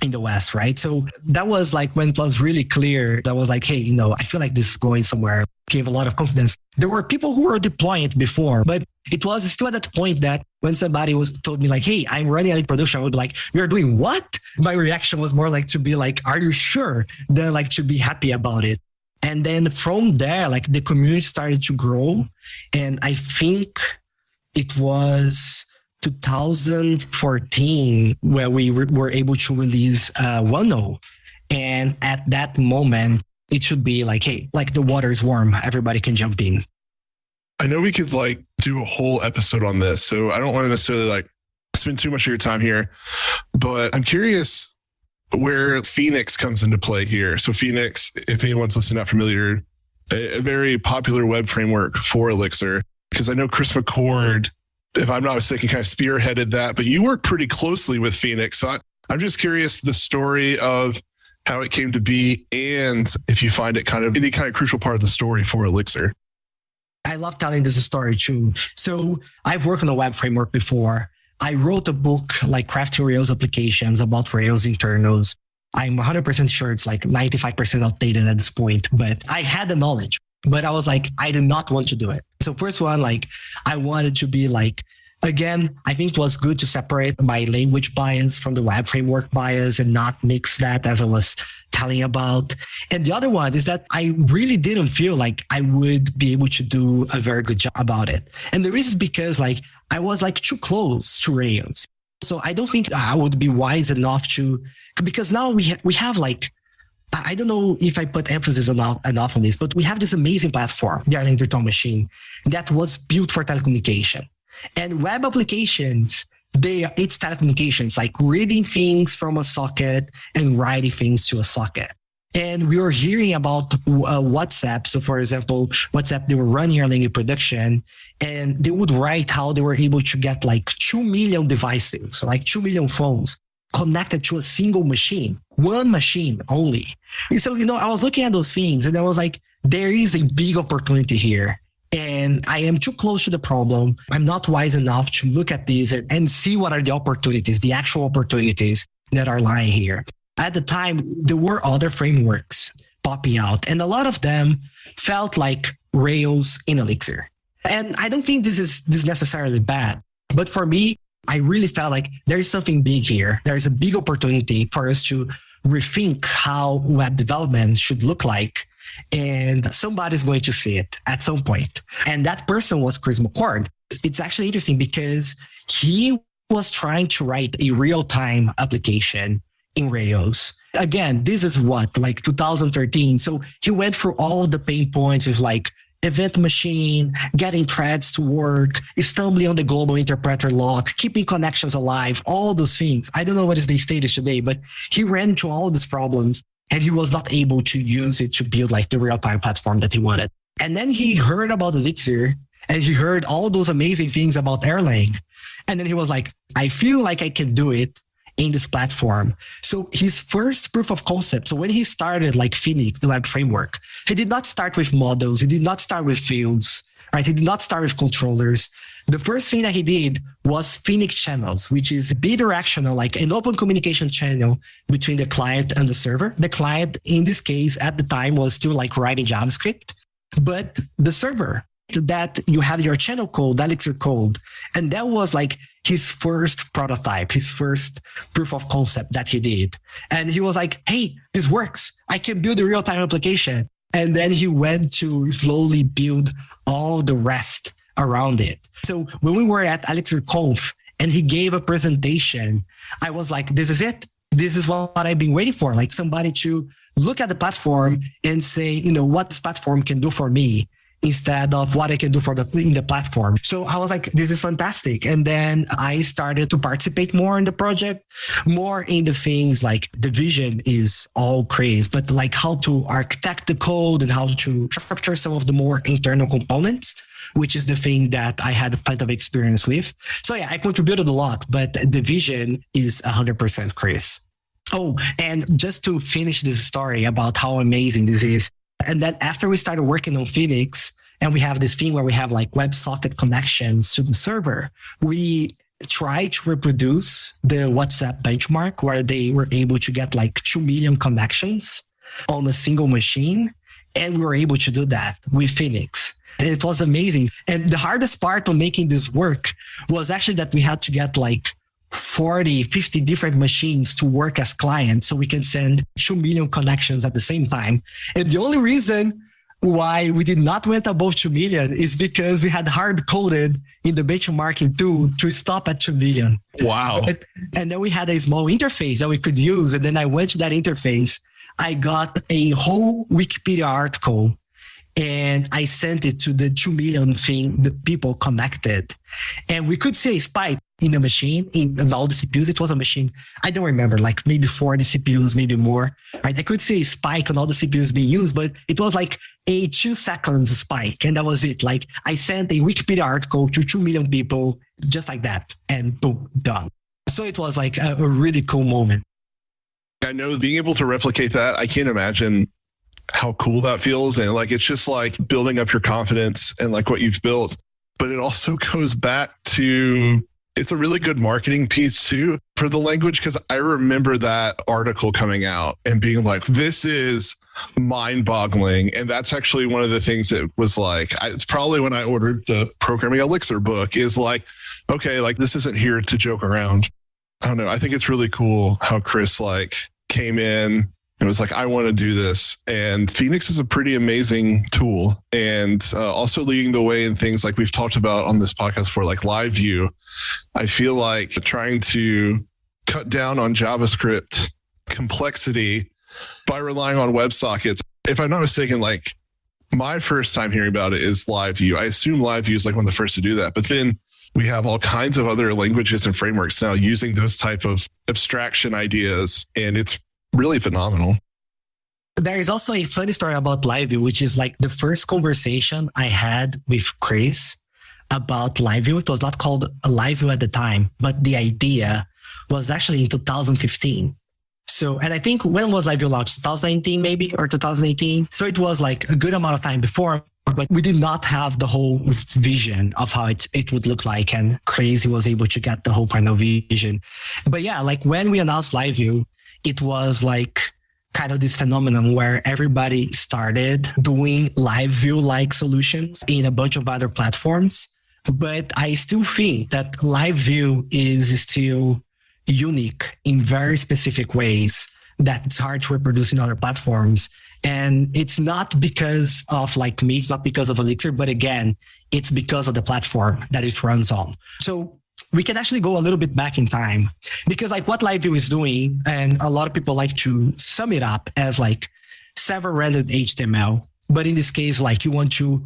in the West, right? So that was like when it was really clear that was like, hey, I feel like this is going somewhere. Gave a lot of confidence. There were people who were deploying it before, but it was still at that point that when somebody told me like, hey, I'm running out of production, I would be like, you're doing what? My reaction was more like to be like, are you sure? Than like to be happy about it. And then from there, like the community started to grow. And I think it was 2014 where we were able to release 1.0. And at that moment, it should be like, hey, like the water is warm, everybody can jump in. I know we could like do a whole episode on this, so I don't want to necessarily like spend too much of your time here, but I'm curious where Phoenix comes into play here. So Phoenix, if anyone's listening, not familiar, a very popular web framework for Elixir, because I know Chris McCord, if I'm not mistaken, kind of spearheaded that, but you work pretty closely with Phoenix. So I'm just curious the story of how it came to be, and if you find it kind of any kind of crucial part of the story for Elixir. I love telling this story too. So I've worked on a web framework before. I wrote a book like Crafting Rails Applications about Rails internals. I'm 100% sure it's like 95% outdated at this point, but I had the knowledge, but I was like, I did not want to do it. So first one, like I wanted to be like, again, I think it was good to separate my language bias from the web framework bias and not mix that as I was telling about. And the other one is that I really didn't feel like I would be able to do a very good job about it. And the reason is because like I was like too close to Rails. So I don't think I would be wise enough to, because now we have like, I don't know if I put emphasis enough on this, but we have this amazing platform, the Arlington Virtual Machine, that was built for telecommunication. And web applications, it's telecommunications, like reading things from a socket and writing things to a socket. And we were hearing about WhatsApp. So for example, WhatsApp, they were running Erlang in production, and they would write how they were able to get like 2 million devices, so like 2 million phones connected to a single machine, one machine only. So, I was looking at those things and I was like, there is a big opportunity here. And I am too close to the problem. I'm not wise enough to look at these and see what are the opportunities, the actual opportunities that are lying here. At the time, there were other frameworks popping out, and a lot of them felt like Rails in Elixir. And I don't think this is necessarily bad. But for me, I really felt like there is something big here. There is a big opportunity for us to rethink how web development should look like. And somebody's going to see it at some point. And that person was Chris McCord. It's actually interesting because he was trying to write a real-time application in Rails. Again, this is like 2013. So he went through all the pain points of like event machine, getting threads to work, stumbling on the global interpreter lock, keeping connections alive, all those things. I don't know what is the status today, but he ran into all these problems. And he was not able to use it to build like the real-time platform that he wanted. And then he heard about Elixir and he heard all those amazing things about Erlang. And then he was like, I feel like I can do it in this platform. So his first proof of concept, so when he started like Phoenix, the web framework, he did not start with models. He did not start with fields, right? He did not start with controllers. The first thing that he did was Phoenix channels, which is bidirectional, like an open communication channel between the client and the server. The client, in this case, at the time was still like writing JavaScript, but the server that you have your channel code, Elixir code. And that was like his first prototype, his first proof of concept that he did. And he was like, hey, this works. I can build a real-time application. And then he went to slowly build all the rest around it. So when we were at Elixir Conf and he gave a presentation, I was like, this is it. This is what I've been waiting for. Like somebody to look at the platform and say, what this platform can do for me instead of what I can do in the platform. So I was like, this is fantastic. And then I started to participate more in the project, more in the things like the vision is all crazy, but like how to architect the code and how to structure some of the more internal components, which is the thing that I had a plenty of experience with. So yeah, I contributed a lot, but the vision is 100% Chris. Oh, and just to finish this story about how amazing this is. And then after we started working on Phoenix, and we have this thing where we have like WebSocket connections to the server, we try to reproduce the WhatsApp benchmark where they were able to get like 2 million connections on a single machine. And we were able to do that with Phoenix. And it was amazing. And the hardest part of making this work was actually that we had to get like 40, 50 different machines to work as clients so we can send 2 million connections at the same time. And the only reason why we did not went above 2 million is because we had hard coded in the benchmarking tool to stop at 2 million. Wow. And then we had a small interface that we could use. And then I went to that interface. I got a whole Wikipedia article and I sent it to the 2 million thing, the people connected. And we could see a spike in the machine, in all the CPUs. It was a machine, I don't remember, like maybe 40 CPUs, maybe more. Right? I could see a spike on all the CPUs being used, but it was like a 2 seconds spike. And that was it. Like I sent a Wikipedia article to 2 million people just like that. And boom, done. So it was like a really cool moment. I know being able to replicate that, I can't imagine how cool that feels. And like, it's just like building up your confidence and like what you've built. But it also goes back to, it's a really good marketing piece too for the language. Cause I remember that article coming out and being like, this is mind boggling. And that's actually one of the things that was like, it's probably when I ordered the Programming Elixir book is like, okay, like this isn't here to joke around. I don't know. I think it's really cool how Chris like came in and was like, I want to do this. And Phoenix is a pretty amazing tool. And also leading the way in things like we've talked about on this podcast for like LiveView. I feel like trying to cut down on JavaScript complexity by relying on WebSockets. If I'm not mistaken, like my first time hearing about it is LiveView. I assume LiveView is like one of the first to do that. But then we have all kinds of other languages and frameworks now using those type of abstraction ideas. And it's really phenomenal. There is also a funny story about LiveView, which is like the first conversation I had with Chris about LiveView. It was not called LiveView at the time, but the idea was actually in 2015. So, and I think when was LiveView launched? 2019 maybe, or 2018. So it was like a good amount of time before, but we did not have the whole vision of how it would look like. And Chris was able to get the whole kind of vision. But yeah, like when we announced LiveView, it was like kind of this phenomenon where everybody started doing LiveView-like solutions in a bunch of other platforms. But I still think that LiveView is still unique in very specific ways that it's hard to reproduce in other platforms. And it's not because of like me, it's not because of Elixir, but again, it's because of the platform that it runs on. So we can actually go a little bit back in time because like what LiveView is doing, and a lot of people like to sum it up as like server rendered HTML. But in this case, like you want to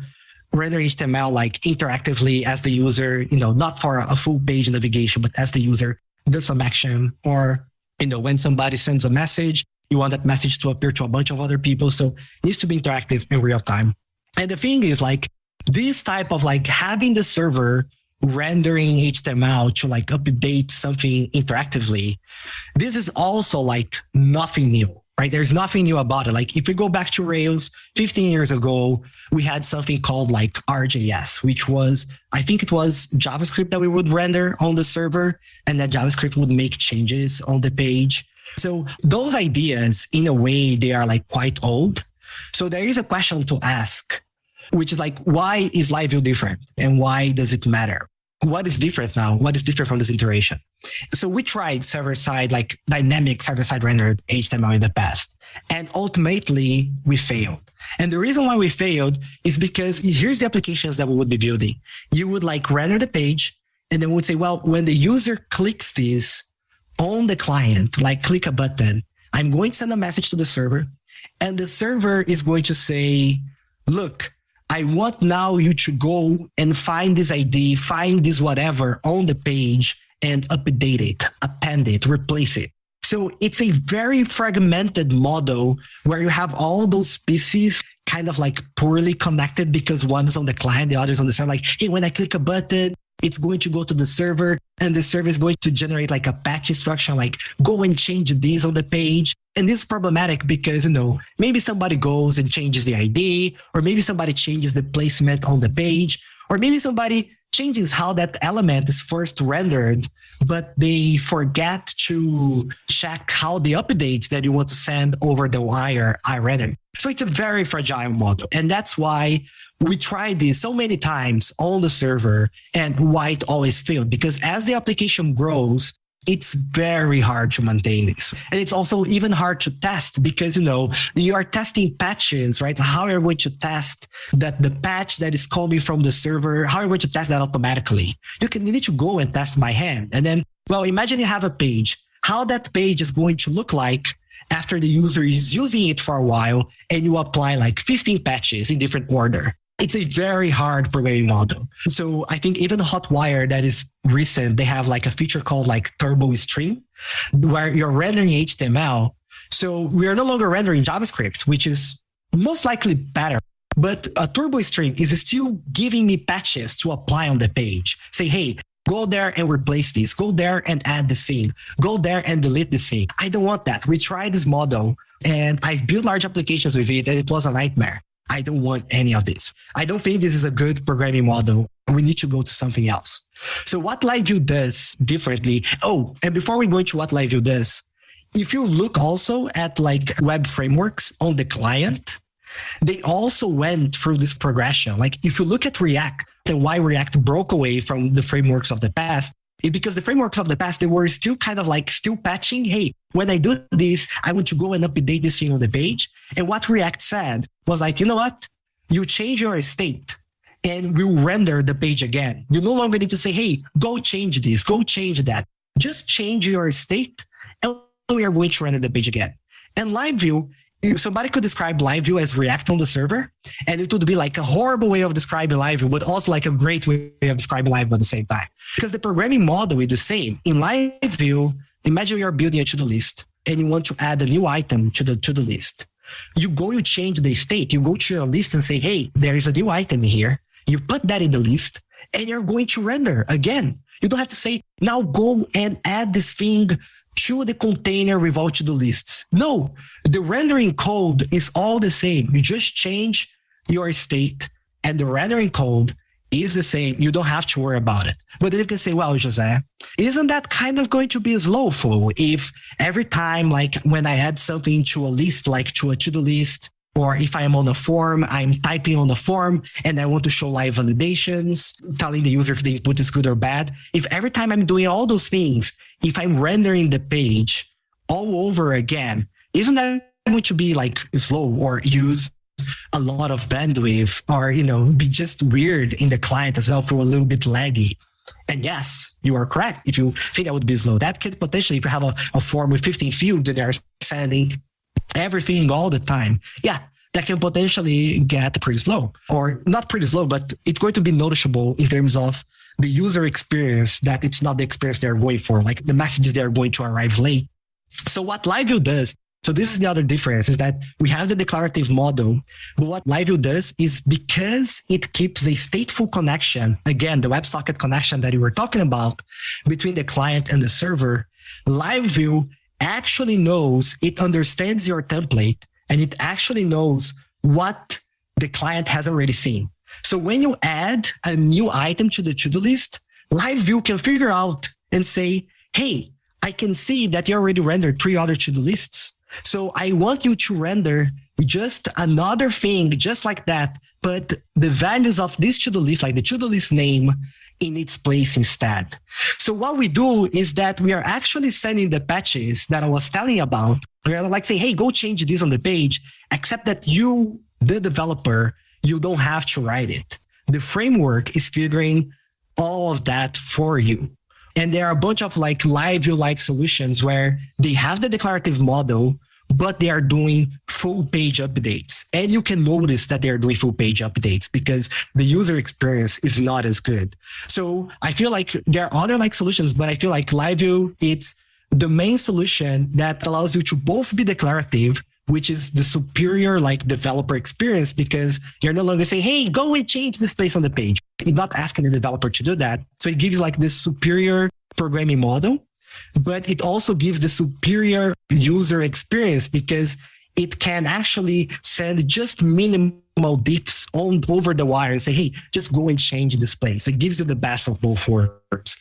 render HTML like interactively as the user, you know, not for a full page navigation, but as the user does some action, or, you know, when somebody sends a message, you want that message to appear to a bunch of other people. So it needs to be interactive in real time. And the thing is like this type of like having the server rendering HTML to like update something interactively. This is also like nothing new, right? There's nothing new about it. Like if we go back to Rails 15 years ago, we had something called like RJS, which was, I think it was JavaScript that we would render on the server, and that JavaScript would make changes on the page. So those ideas in a way, they are like quite old. So there is a question to ask, which is like, why is LiveView different? And why does it matter? What is different now? What is different from this iteration? So we tried server-side, like dynamic server-side rendered HTML in the past. And ultimately, we failed. And the reason why we failed is because here's the applications that we would be building. You would like render the page, and then we would say, well, when the user clicks this on the client, like click a button, I'm going to send a message to the server, and the server is going to say, look, I want now you to go and find this ID, find this whatever on the page and update it, append it, replace it. So it's a very fragmented model where you have all those pieces kind of like poorly connected because one is on the client, the other is on the server. Like, hey, when I click a button, it's going to go to the server, and the server is going to generate like a patch instruction, like go and change this on the page. And this is problematic because, you know, maybe somebody goes and changes the ID, or maybe somebody changes the placement on the page, or maybe somebody changes how that element is first rendered, but they forget to check how the updates that you want to send over the wire are rendered. So it's a very fragile model. And that's why we tried this so many times on the server and why it always failed. Because as the application grows, it's very hard to maintain this. And it's also even hard to test because, you are testing patches, right? How are you going to test that the patch that is coming from the server, how are you going to test that automatically? You need to go and test by hand. And then, imagine you have a page, how that page is going to look like after the user is using it for a while and you apply like 15 patches in different order. It's a very hard programming model. So I think even Hotwire that is recent, they have like a feature called like Turbo Stream, where you're rendering HTML. So we are no longer rendering JavaScript, which is most likely better. But a Turbo Stream is still giving me patches to apply on the page. Say, hey, go there and replace this. Go there and add this thing. Go there and delete this thing. I don't want that. We tried this model and I've built large applications with it and it was a nightmare. I don't want any of this. I don't think this is a good programming model. We need to go to something else. So what LiveView does differently. Oh, and before we go into what LiveView does, if you look also at like web frameworks on the client, they also went through this progression. Like if you look at React and why React broke away from the frameworks of the past, it's because the frameworks of the past, they were still kind of like still patching. Hey, when I do this, I want to go and update this thing on the page. And what React said was like, you know what? You change your state and we'll render the page again. You no longer need to say, hey, go change this, go change that. Just change your state and we are going to render the page again. And LiveView, somebody could describe LiveView as React on the server, and it would be like a horrible way of describing LiveView, but also like a great way of describing LiveView at the same time. Because the programming model is the same. In LiveView, imagine you're building a to-do list and you want to add a new item to the to-do list. You go, you change the state, you go to your list and say, hey, there is a new item here. You put that in the list and you're going to render again. You don't have to say, now go and add this thing to the container with all to-do lists. No, the rendering code is all the same. You just change your state and the rendering code is the same. You don't have to worry about it. But then you can say, well, José, isn't that kind of going to be slowful if every time, like when I add something to a list, like to a to-do list, or if I am on a form, I'm typing on the form and I want to show live validations, telling the user if the input is good or bad. If every time I'm doing all those things, if I'm rendering the page all over again, isn't that going to be like slow or use a lot of bandwidth or, be just weird in the client as well, for a little bit laggy? And yes, you are correct. If you think that would be slow, that could potentially, if you have a form with 15 fields and they're sending everything all the time, yeah, that can potentially get pretty slow, or not pretty slow, but it's going to be noticeable in terms of the user experience, that it's not the experience they're going for, like the messages they're going to arrive late. So what LiveView does, so this is the other difference, is that we have the declarative model, but what LiveView does is, because it keeps a stateful connection, again, the WebSocket connection that you were talking about between the client and the server, LiveView actually knows, it understands your template, and it actually knows what the client has already seen. So when you add a new item to the to-do list, LiveView can figure out and say, hey, I can see that you already rendered 3 other to-do lists. So I want you to render just another thing just like that, but the values of this to-do list, like the to-do list name, in its place instead. So what we do is that we are actually sending the patches that I was telling about. We're like say, hey, go change this on the page, except that you, the developer, you don't have to write it. The framework is figuring all of that for you. And there are a bunch of like LiveView-like solutions where they have the declarative model, but they are doing full page updates. And you can notice that they're doing full page updates because the user experience is not as good. So I feel like there are other like solutions, but I feel like LiveView, it's the main solution that allows you to both be declarative, which is the superior like developer experience, because you're no longer saying, hey, go and change this place on the page. You're not asking the developer to do that. So it gives like this superior programming model, but it also gives the superior user experience because it can actually send just minimal diffs on over the wire and say, hey, just go and change this place. It gives you the best of both worlds.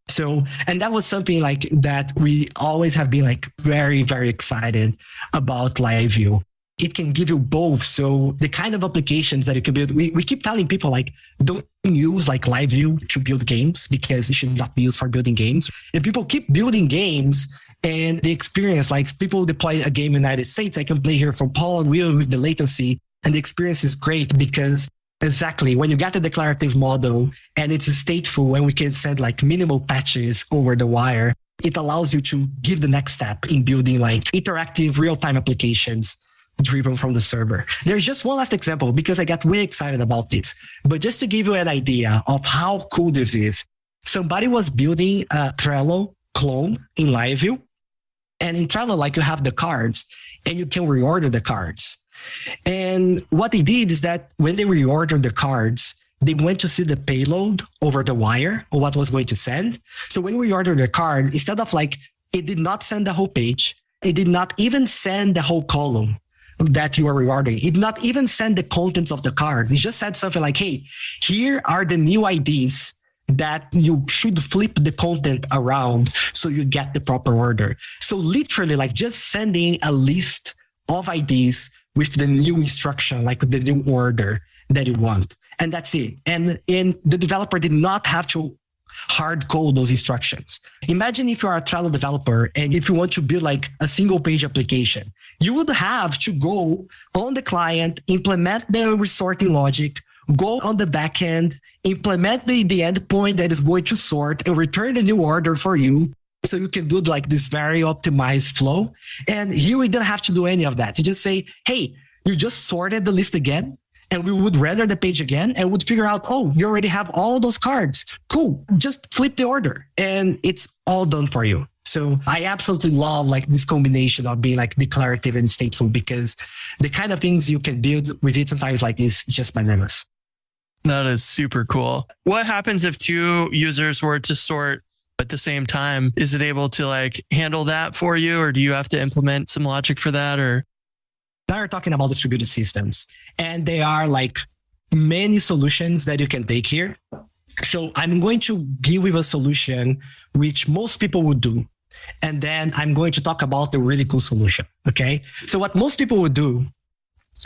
So, and that was something like that we always have been like very, very excited about LiveView. it can give you both. So the kind of applications that you can build, we keep telling people like, don't use like LiveView to build games because it should not be used for building games. If people keep building games and the experience, like people deploy a game in the United States, I can play here from Poland with the latency, and the experience is great because exactly when you get the declarative model and it's stateful and we can send like minimal patches over the wire, it allows you to give the next step in building like interactive real-time applications driven from the server. There's just one last example because I got way excited about this. But just to give you an idea of how cool this is, somebody was building a Trello clone in LiveView. And in Trello, like you have the cards and you can reorder the cards. And what they did is that when they reordered the cards, they went to see the payload over the wire or what was going to send. So when we ordered the card, instead of like, it did not send the whole page. It did not even send the whole column that you are reordering. It did not even send the contents of the card. It just said something like, hey, here are the new IDs that you should flip the content around so you get the proper order. So literally like just sending a list of IDs with the new instruction, like with the new order that you want. And that's it. And the developer did not have to hard code those instructions. Imagine if you are a Trello developer and if you want to build like a single page application, you would have to go on the client, implement the resorting logic, go on the backend, implement the endpoint that is going to sort and return a new order for you. So you can do like this very optimized flow. And here we don't have to do any of that. You just say, hey, you just sorted the list again. And we would render the page again and would figure out, oh, you already have all those cards. Cool. Just flip the order and it's all done for you. So I absolutely love like this combination of being like declarative and stateful because the kind of things you can build with it sometimes like is just bananas. That is super cool. What happens if two users were to sort at the same time? Is it able to like handle that for you, or do you have to implement some logic for that? Or now we're talking about distributed systems, and there are like many solutions that you can take here. So I'm going to give you a solution which most people would do. And then I'm going to talk about the really cool solution. Okay. So what most people would do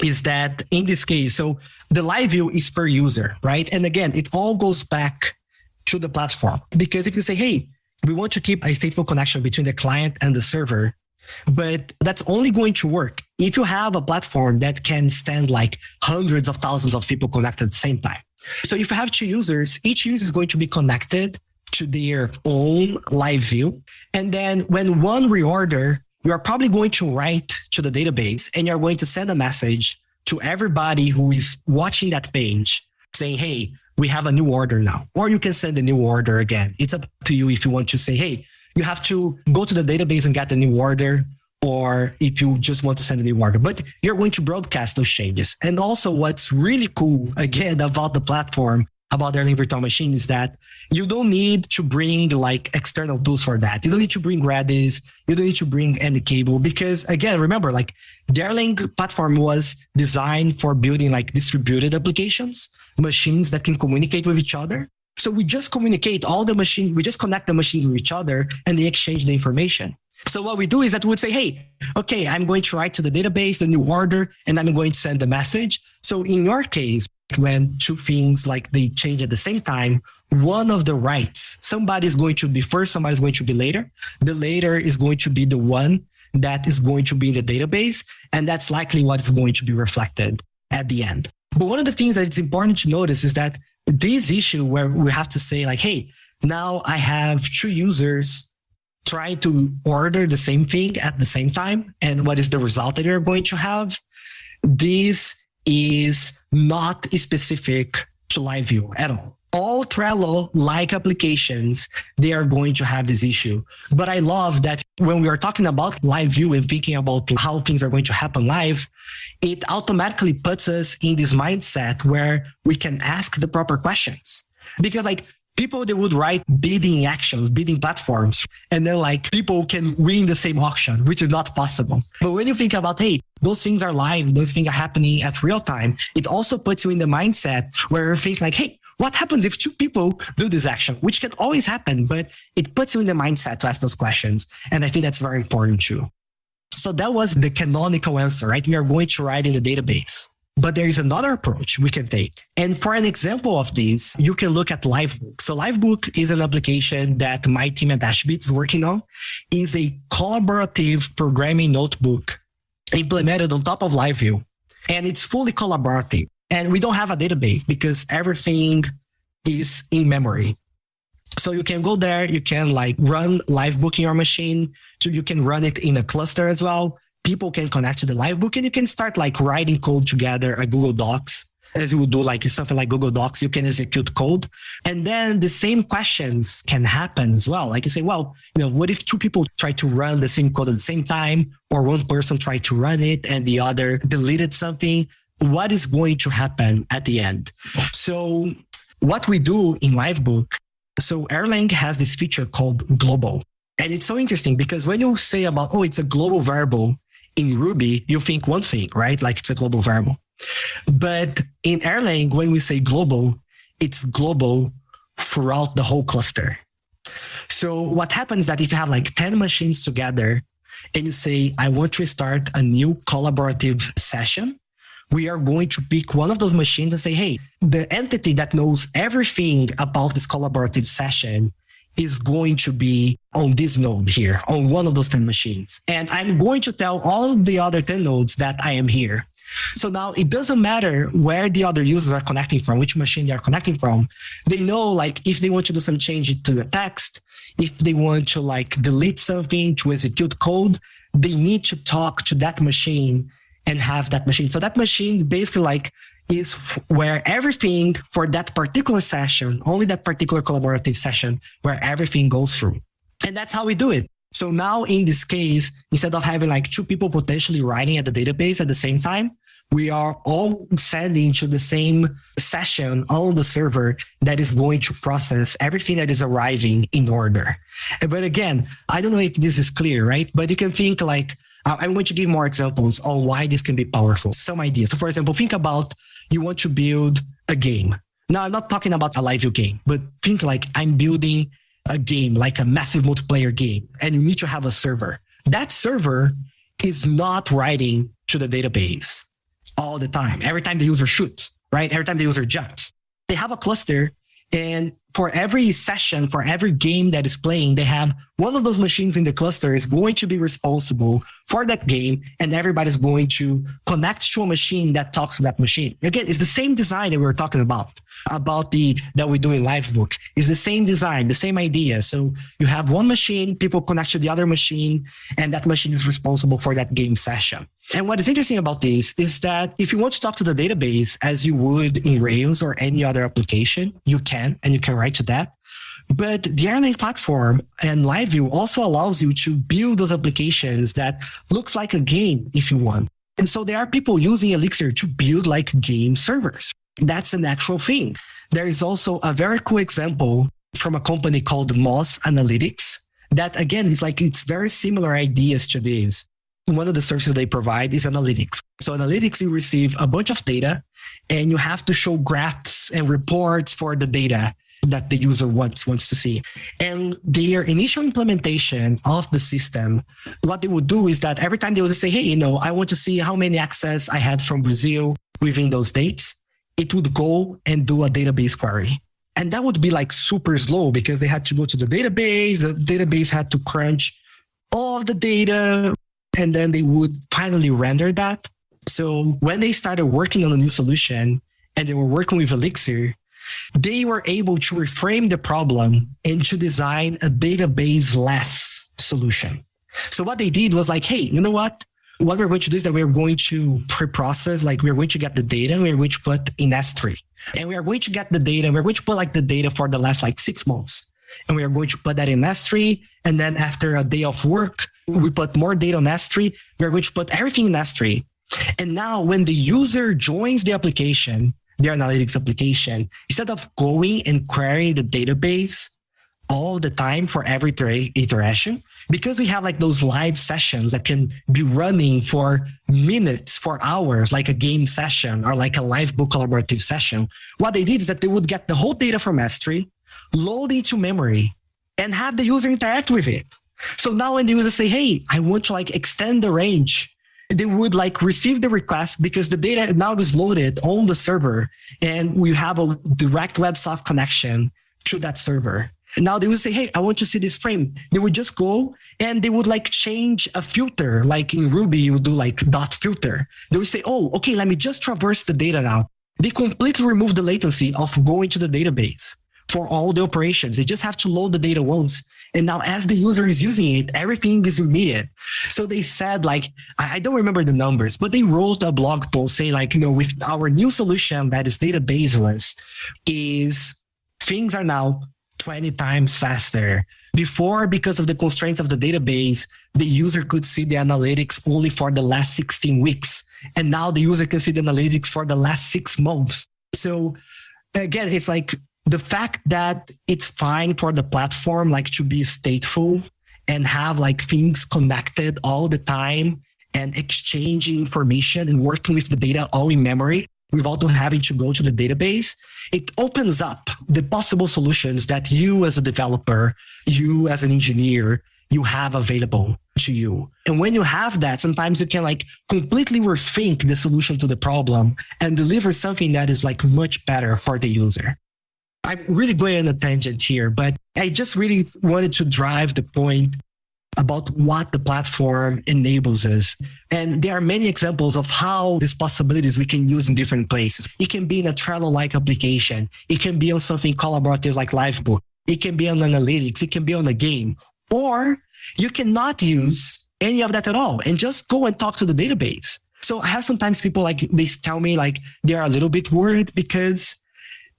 is that in this case, so the LiveView is per user, right? And again, it all goes back to the platform because if you say, hey, we want to keep a stateful connection between the client and the server, but that's only going to work if you have a platform that can stand like hundreds of thousands of people connected at the same time. So if you have two users, each user is going to be connected to their own LiveView. And then when one reorder, you are probably going to write to the database and you're going to send a message to everybody who is watching that page saying, hey, we have a new order now. Or you can send a new order again. It's up to you if you want to say, hey, you have to go to the database and get the new order, or if you just want to send a new order. But you're going to broadcast those changes. And also what's really cool, again, about the platform, about the Erlang virtual machine is that you don't need to bring like external tools for that. You don't need to bring Redis. You don't need to bring any cable because again, remember like the Erlang platform was designed for building like distributed applications, machines that can communicate with each other. So we just communicate all the machines, we just connect the machines with each other and they exchange the information. So what we do is that we would say, hey, okay, I'm going to write to the database, the new order, and I'm going to send the message. So in your case, when two things like they change at the same time, one of the writes, somebody is going to be first, somebody is going to be later. The later is going to be the one that is going to be in the database. And that's likely what is going to be reflected at the end. But one of the things that it's important to notice is that this issue where we have to say like, hey, now I have two users trying to order the same thing at the same time. And what is the result that you're going to have? This is not specific to LiveView at all. All Trello-like applications, they are going to have this issue. But I love that when we are talking about LiveView and thinking about how things are going to happen live, it automatically puts us in this mindset where we can ask the proper questions. Because like people, they would write bidding actions, bidding platforms, and then like people can win the same auction, which is not possible. But when you think about, hey, those things are live, those things are happening at real time, it also puts you in the mindset where you think like, hey, what happens if two people do this action, which can always happen, but it puts you in the mindset to ask those questions. And I think that's very important too. So that was the canonical answer, right? We are going to write in the database. But there is another approach we can take. And for an example of this, you can look at LiveView. So LiveView is an application that my team at Ashbit is working on. It's a collaborative programming notebook implemented on top of LiveView. And it's fully collaborative. And we don't have a database because everything is in memory. So you can go there, you can like run LiveView in your machine. So you can run it in a cluster as well. People can connect to the LiveView and you can start like writing code together at Google Docs. As you would do like something like Google Docs, you can execute code. And then the same questions can happen as well. Like you say, well, what if two people try to run the same code at the same time, or one person tried to run it and the other deleted something? What is going to happen at the end? So what we do in LiveView, so Erlang has this feature called global. And it's so interesting because when you say about, it's a global variable in Ruby, you think one thing, right? Like it's a global variable. But in Erlang, when we say global, it's global throughout the whole cluster. So what happens is that if you have like 10 machines together and you say, I want to start a new collaborative session, we are going to pick one of those machines and say, hey, the entity that knows everything about this collaborative session is going to be on this node here, on one of those 10 machines. And I'm going to tell all of the other 10 nodes that I am here. So now it doesn't matter where the other users are connecting from, which machine they are connecting from. They know like if they want to do some change to the text, if they want to like delete something to execute code, they need to talk to that machine and have that machine. So that machine basically like is where everything for that particular session, only that particular collaborative session where everything goes through. And that's how we do it. So now in this case, instead of having like two people potentially writing at the database at the same time, we are all sending to the same session on the server that is going to process everything that is arriving in order. But again, I don't know if this is clear, right? But you can think like, I'm going to give more examples on why this can be powerful. Some ideas. So for example, think about you want to build a game. Now, I'm not talking about a LiveView game, but think like I'm building a game, like a massive multiplayer game, and you need to have a server. That server is not writing to the database all the time. Every time the user shoots, right? Every time the user jumps. They have a cluster, and for every session, for every game that is playing, they have one of those machines in the cluster is going to be responsible for that game, and everybody's going to connect to a machine that talks to that machine. Again, it's the same design that we were talking about that we do in LiveView. It's the same design, the same idea. So you have one machine, people connect to the other machine, and that machine is responsible for that game session. And what is interesting about this is that if you want to talk to the database as you would in Rails or any other application, you can, and you can write to that. But the Erlang platform and LiveView also allows you to build those applications that looks like a game if you want. And so there are people using Elixir to build like game servers. That's an actual thing. There is also a very cool example from a company called Moz Analytics that again is like it's very similar ideas to this. One of the services they provide is analytics. So analytics, you receive a bunch of data and you have to show graphs and reports for the data that the user wants to see. And their initial implementation of the system, what they would do is that every time they would say, hey, I want to see how many access I had from Brazil within those dates, it would go and do a database query. And that would be like super slow because they had to go to the database had to crunch all of the data, and then they would finally render that. So when they started working on a new solution and they were working with Elixir, they were able to reframe the problem and to design a database-less solution. So what they did was like, hey, you know what? What we're going to do is that we're going to pre-process, like we're going to get the data, we're going to put in S3. And we are going to get the data, we're going to put like the data for the last like 6 months. And we are going to put that in S3. And then after a day of work, we put more data on S3. We're going to put everything in S3. And now when the user joins the application, the analytics application, instead of going and querying the database all the time for every iteration, because we have like those live sessions that can be running for minutes, for hours, like a game session or like a LiveView collaborative session, what they did is that they would get the whole data from S3, load it to memory, and have the user interact with it. So now when the user say, hey, I want to like extend the range, they would like receive the request because the data now is loaded on the server and we have a direct WebSocket connection to that server. And now they would say, hey, I want to see this frame. They would just go and they would like change a filter. Like in Ruby, you would do like dot filter. They would say, oh, okay, let me just traverse the data now. They completely remove the latency of going to the database for all the operations. They just have to load the data once. And now as the user is using it, everything is immediate. So they said like, I don't remember the numbers, but they wrote a blog post saying like, with our new solution that is databaseless is things are now 20 times faster. Before, because of the constraints of the database, the user could see the analytics only for the last 16 weeks. And now the user can see the analytics for the last 6 months. So again, it's like the fact that it's fine for the platform, like to be stateful and have like things connected all the time and exchanging information and working with the data all in memory without having to go to the database, it opens up the possible solutions that you as a developer, you as an engineer, you have available to you. And when you have that, sometimes you can like completely rethink the solution to the problem and deliver something that is like much better for the user. I'm really going on a tangent here, but I just really wanted to drive the point about what the platform enables us. And there are many examples of how these possibilities we can use in different places. It can be in a Trello-like application. It can be on something collaborative like LiveView. It can be on analytics. It can be on a game. Or you cannot use any of that at all and just go and talk to the database. So I have sometimes people like, they tell me like they're a little bit worried because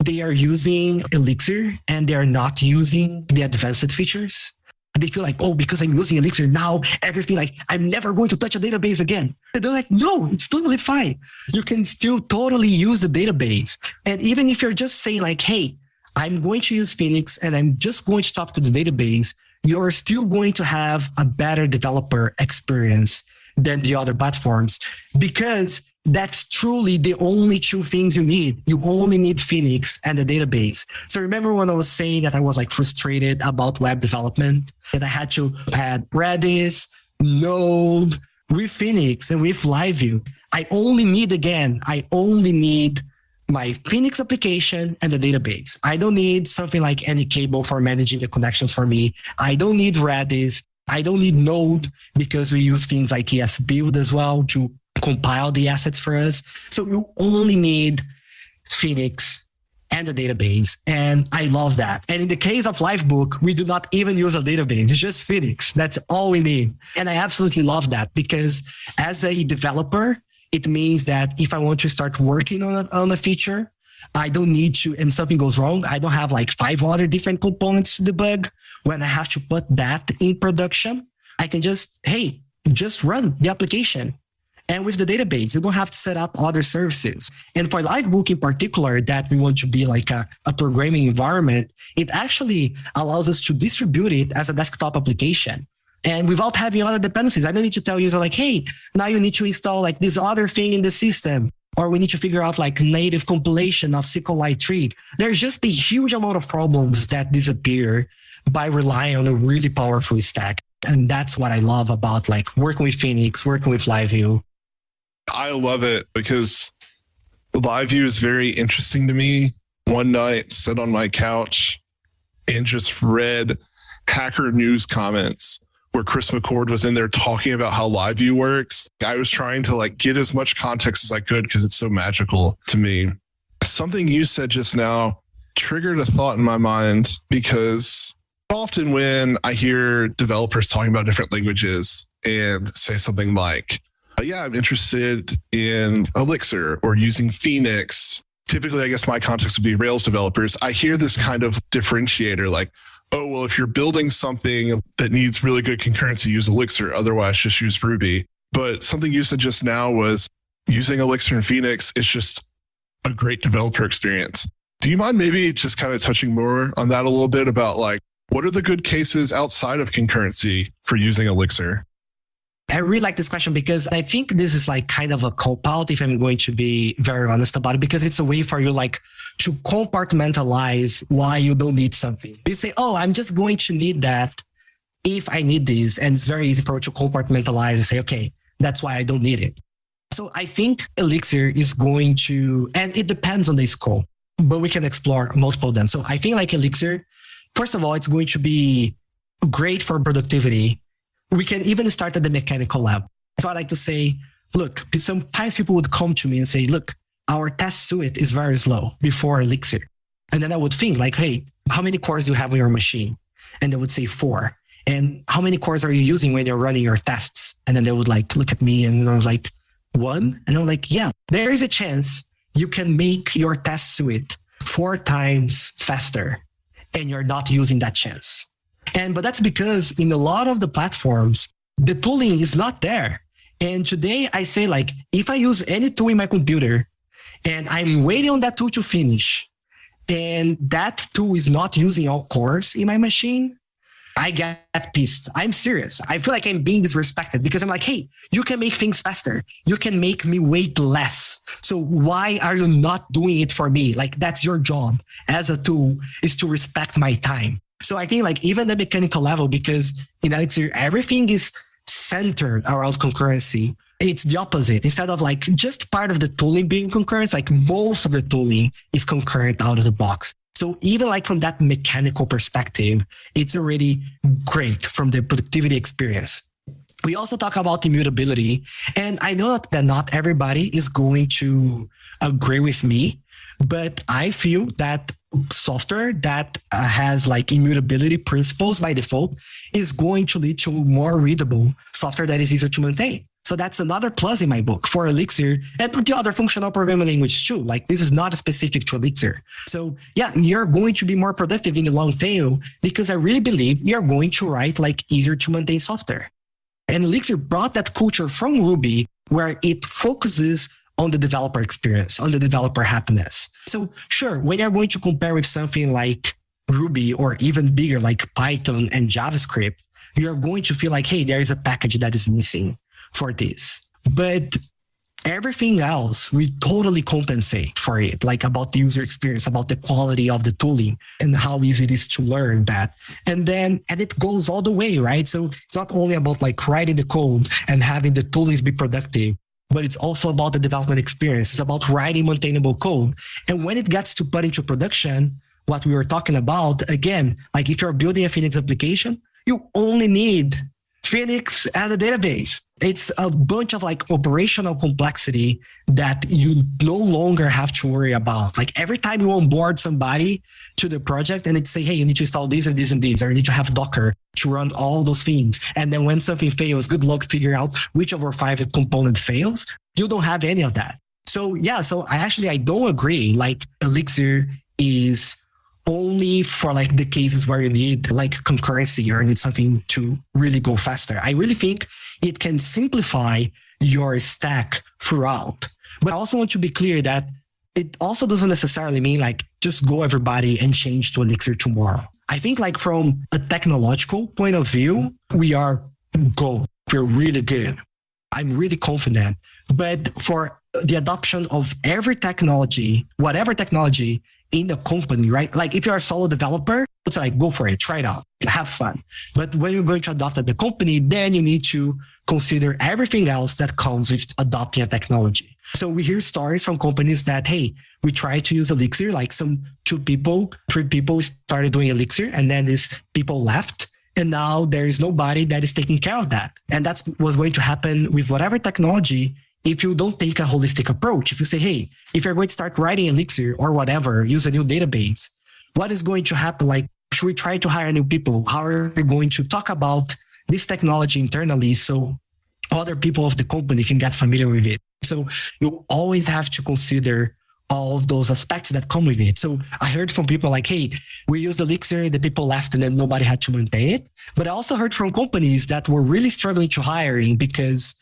they are using Elixir and they're not using the advanced features. They feel like, oh, because I'm using Elixir now, everything like I'm never going to touch a database again. And they're like, no, it's totally fine. You can still totally use the database. And even if you're just saying like, hey, I'm going to use Phoenix and I'm just going to talk to the database, you're still going to have a better developer experience than the other platforms because that's truly the only 2 things you need. You only need Phoenix and the database. So remember when I was saying that I was like frustrated about web development, that I had to add Redis, Node with Phoenix and with LiveView. I only need my Phoenix application and the database. I don't need something like any cable for managing the connections for me. I don't need Redis. I don't need Node because we use things like ESBuild as well to compile the assets for us. So you only need Phoenix and the database. And I love that. And in the case of Livebook, we do not even use a database. It's just Phoenix. That's all we need. And I absolutely love that because as a developer, it means that if I want to start working on a feature, I don't need to, and something goes wrong, I don't have like 5 other different components to debug. When I have to put that in production, I can just run the application. And with the database, you don't have to set up other services. And for Livebook in particular, that we want to be like a programming environment, it actually allows us to distribute it as a desktop application. And without having other dependencies, I don't need to tell users like, hey, now you need to install like this other thing in the system, or we need to figure out like native compilation of SQLite tree. There's just a huge amount of problems that disappear by relying on a really powerful stack. And that's what I love about like working with Phoenix, working with LiveView. I love it because LiveView is very interesting to me. One night, sat on my couch and just read Hacker News comments where Chris McCord was in there talking about how LiveView works. I was trying to like get as much context as I could because it's so magical to me. Something you said just now triggered a thought in my mind because often when I hear developers talking about different languages and say something like, yeah, I'm interested in Elixir or using Phoenix. Typically, I guess my context would be Rails developers. I hear this kind of differentiator like, oh, well, if you're building something that needs really good concurrency, use Elixir. Otherwise, just use Ruby. But something you said just now was using Elixir and Phoenix is just a great developer experience. Do you mind maybe just kind of touching more on that a little bit about like, what are the good cases outside of concurrency for using Elixir? I really like this question because I think this is like kind of a cop-out if I'm going to be very honest about it, because it's a way for you like to compartmentalize why you don't need something. You say, oh, I'm just going to need that if I need this, and it's very easy for it to compartmentalize and say, okay, that's why I don't need it. So I think Elixir is going to, and it depends on the scope, but we can explore multiple of them. So I think like Elixir, first of all, it's going to be great for productivity. We can even start at the mechanical level. So I like to say, look, sometimes people would come to me and say, look, our test suite is very slow before Elixir. And then I would think like, hey, how many cores do you have on your machine? And they would say 4. And how many cores are you using when you're running your tests? And then they would like look at me and I was like, 1? And I'm like, yeah, there is a chance you can make your test suite 4 times faster and you're not using that chance. But that's because in a lot of the platforms, the tooling is not there. And today I say like, if I use any tool in my computer and I'm waiting on that tool to finish and that tool is not using all cores in my machine, I get pissed. I'm serious. I feel like I'm being disrespected because I'm like, hey, you can make things faster. You can make me wait less. So why are you not doing it for me? Like that's your job as a tool, is to respect my time. So I think like even the mechanical level, because in Elixir, everything is centered around concurrency. It's the opposite. Instead of like just part of the tooling being concurrent, like most of the tooling is concurrent out of the box. So even like from that mechanical perspective, it's already great from the productivity experience. We also talk about immutability. And I know that not everybody is going to agree with me, but I feel that software that has like immutability principles by default is going to lead to more readable software that is easier to maintain. So that's another plus in my book for Elixir and the other functional programming language too. Like this is not specific to Elixir. So yeah, you're going to be more productive in the long tail because I really believe you're going to write like easier to maintain software. And Elixir brought that culture from Ruby where it focuses on the developer experience, on the developer happiness. So sure, when you're going to compare with something like Ruby or even bigger like Python and JavaScript, you're going to feel like, hey, there is a package that is missing for this. But everything else, we totally compensate for it, like about the user experience, about the quality of the tooling and how easy it is to learn that. And it goes all the way, right? So it's not only about like writing the code and having the toolings be productive, but it's also about the development experience. It's about writing maintainable code. And when it gets to put into production, what we were talking about, again, like if you're building a Phoenix application, you only need Phoenix and a database. It's a bunch of like operational complexity that you no longer have to worry about. Like every time you onboard somebody to the project and it say, hey, you need to install this and this and this, or you need to have Docker to run all those things. And then when something fails, good luck figuring out which of our 5 component fails. You don't have any of that. So yeah, I don't agree. Like Elixir is only for like the cases where you need like concurrency or need something to really go faster. I really think it can simplify your stack throughout. But I also want to be clear that it also doesn't necessarily mean like just go everybody and change to Elixir tomorrow. I think like from a technological point of view, we're really good. I'm really confident. But for the adoption of every technology, whatever technology, in the company, right? Like if you're a solo developer, it's like, go for it, try it out, have fun. But when you're going to adopt at the company, then you need to consider everything else that comes with adopting a technology. So we hear stories from companies that, hey, we tried to use Elixir, like 3 people started doing Elixir and then these people left. And now there is nobody that is taking care of that. And that's what's going to happen with whatever technology if you don't take a holistic approach. If you say, hey, if you're going to start writing Elixir or whatever, use a new database, what is going to happen? Like, should we try to hire new people? How are we going to talk about this technology internally so other people of the company can get familiar with it? So you always have to consider all of those aspects that come with it. So I heard from people like, hey, we used Elixir, the people left and then nobody had to maintain it. But I also heard from companies that were really struggling to hiring because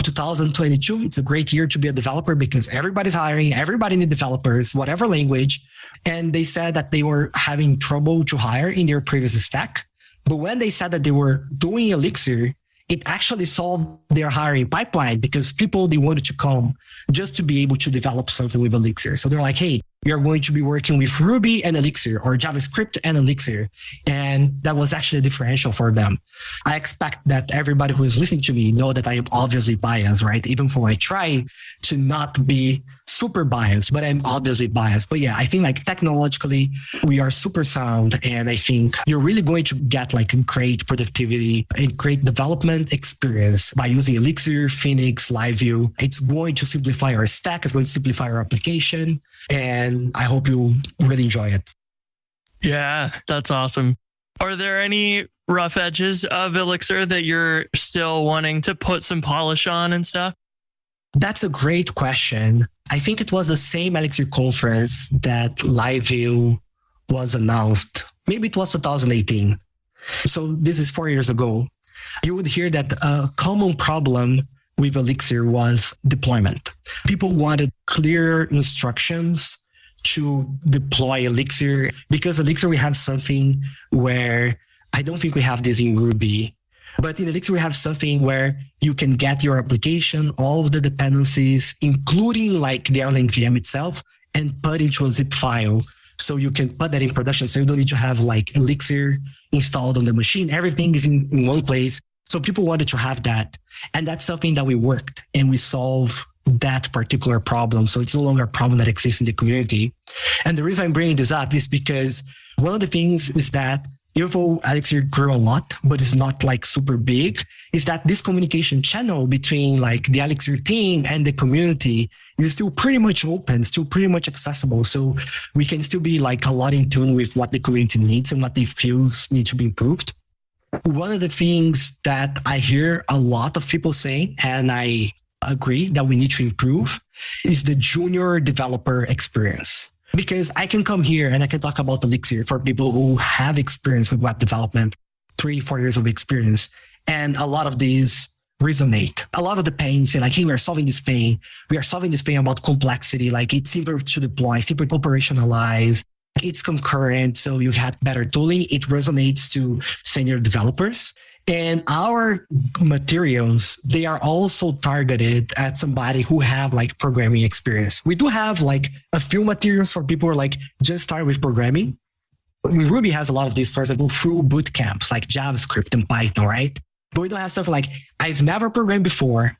2022, it's a great year to be a developer because everybody's hiring, everybody needs developers, whatever language. And they said that they were having trouble to hire in their previous stack. But when they said that they were doing Elixir, it actually solved their hiring pipeline because they wanted to come just to be able to develop something with Elixir. So they're like, hey, we are going to be working with Ruby and Elixir or JavaScript and Elixir. And that was actually a differential for them. I expect that everybody who is listening to me know that I am obviously biased, right? Even though I try to not be super biased, but I'm obviously biased. But yeah, I think like technologically, we are super sound. And I think you're really going to get like great productivity and great development experience by using Elixir, Phoenix, LiveView. It's going to simplify our stack. It's going to simplify our application. And I hope you really enjoy it. Yeah, that's awesome. Are there any rough edges of Elixir that you're still wanting to put some polish on and stuff? That's a great question. I think it was the same Elixir conference that LiveView was announced. Maybe it was 2018. So this is 4 years ago. You would hear that a common problem with Elixir was deployment. People wanted clear instructions to deploy Elixir because Elixir, we have something where I don't think we have this in Ruby, but in Elixir, we have something where you can get your application, all of the dependencies, including like the Erlang VM itself, and put into a zip file. So you can put that in production. So you don't need to have like Elixir installed on the machine. Everything is in one place. So people wanted to have that. And that's something that we worked and we solved that particular problem. So it's no longer a problem that exists in the community. And the reason I'm bringing this up is because one of the things is that even though Elixir grew a lot, but it's not like super big, is that this communication channel between like the Elixir team and the community is still pretty much open, still pretty much accessible. So we can still be like a lot in tune with what the community needs and what they feels need to be improved. One of the things that I hear a lot of people saying, and I agree that we need to improve, is the junior developer experience. Because I can come here and I can talk about Elixir for people who have experience with web development, 3-4 years of experience. And a lot of these resonate. A lot of the pains say like, hey, we're solving this pain. We are solving this pain about complexity. Like it's simpler to deploy, simpler to operationalize. It's concurrent, so you had better tooling. It resonates to senior developers. And our materials, they are also targeted at somebody who have like programming experience. We do have like a few materials for people who are like just start with programming. Ruby has a lot of these, for example, through boot camps like JavaScript and Python, right? But we don't have stuff like, I've never programmed before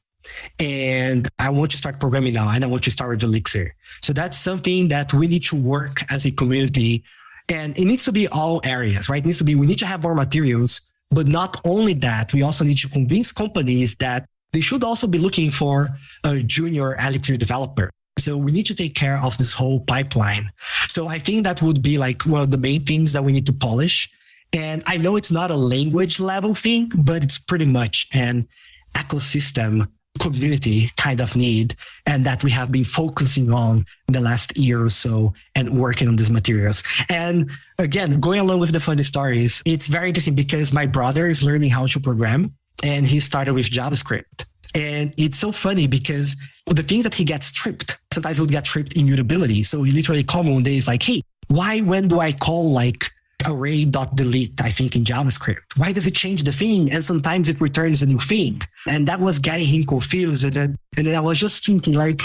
and I want to start programming now and I want to start with Elixir. So that's something that we need to work as a community. And it needs to be all areas, right? It needs to be, we need to have more materials. But not only that, we also need to convince companies that they should also be looking for a junior Elixir developer. So we need to take care of this whole pipeline. So I think that would be like one of the main things that we need to polish. And I know it's not a language level thing, but it's pretty much an ecosystem community kind of need, and that we have been focusing on in the last year or so and working on these materials. And again, going along with the funny stories, it's very interesting because my brother is learning how to program and he started with JavaScript. And it's so funny because the things that he gets tripped, sometimes he would get tripped immutability. So he literally called me one day, he's like, hey, when do I call like array.delete, I think in JavaScript? Why does it change the thing? And sometimes it returns a new thing. And that was getting him confused. And then I was just thinking like,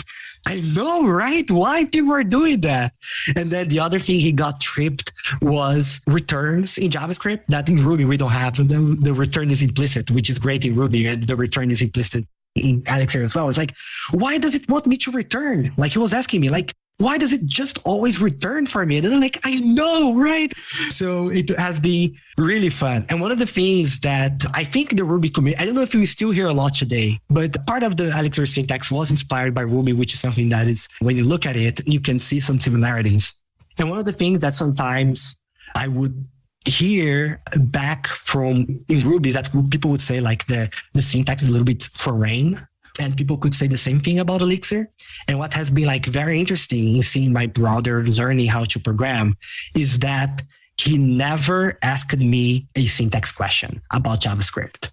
I know, right? Why people are doing that? And then the other thing he got tripped was returns in JavaScript that in Ruby we don't have. The return is implicit, which is great in Ruby, and the return is implicit in Elixir as well. It's like, why does it want me to return? Like he was asking me like, why does it just always return for me? And then I'm like, I know, right? So it has been really fun. And one of the things that I think the Ruby community, I don't know if we still hear a lot today, but part of the Elixir syntax was inspired by Ruby, which is something that is, when you look at it, you can see some similarities. And one of the things that sometimes I would hear back from in Ruby is that people would say like the syntax is a little bit foreign. And people could say the same thing about Elixir. And what has been like very interesting in seeing my brother learning how to program is that he never asked me a syntax question about JavaScript.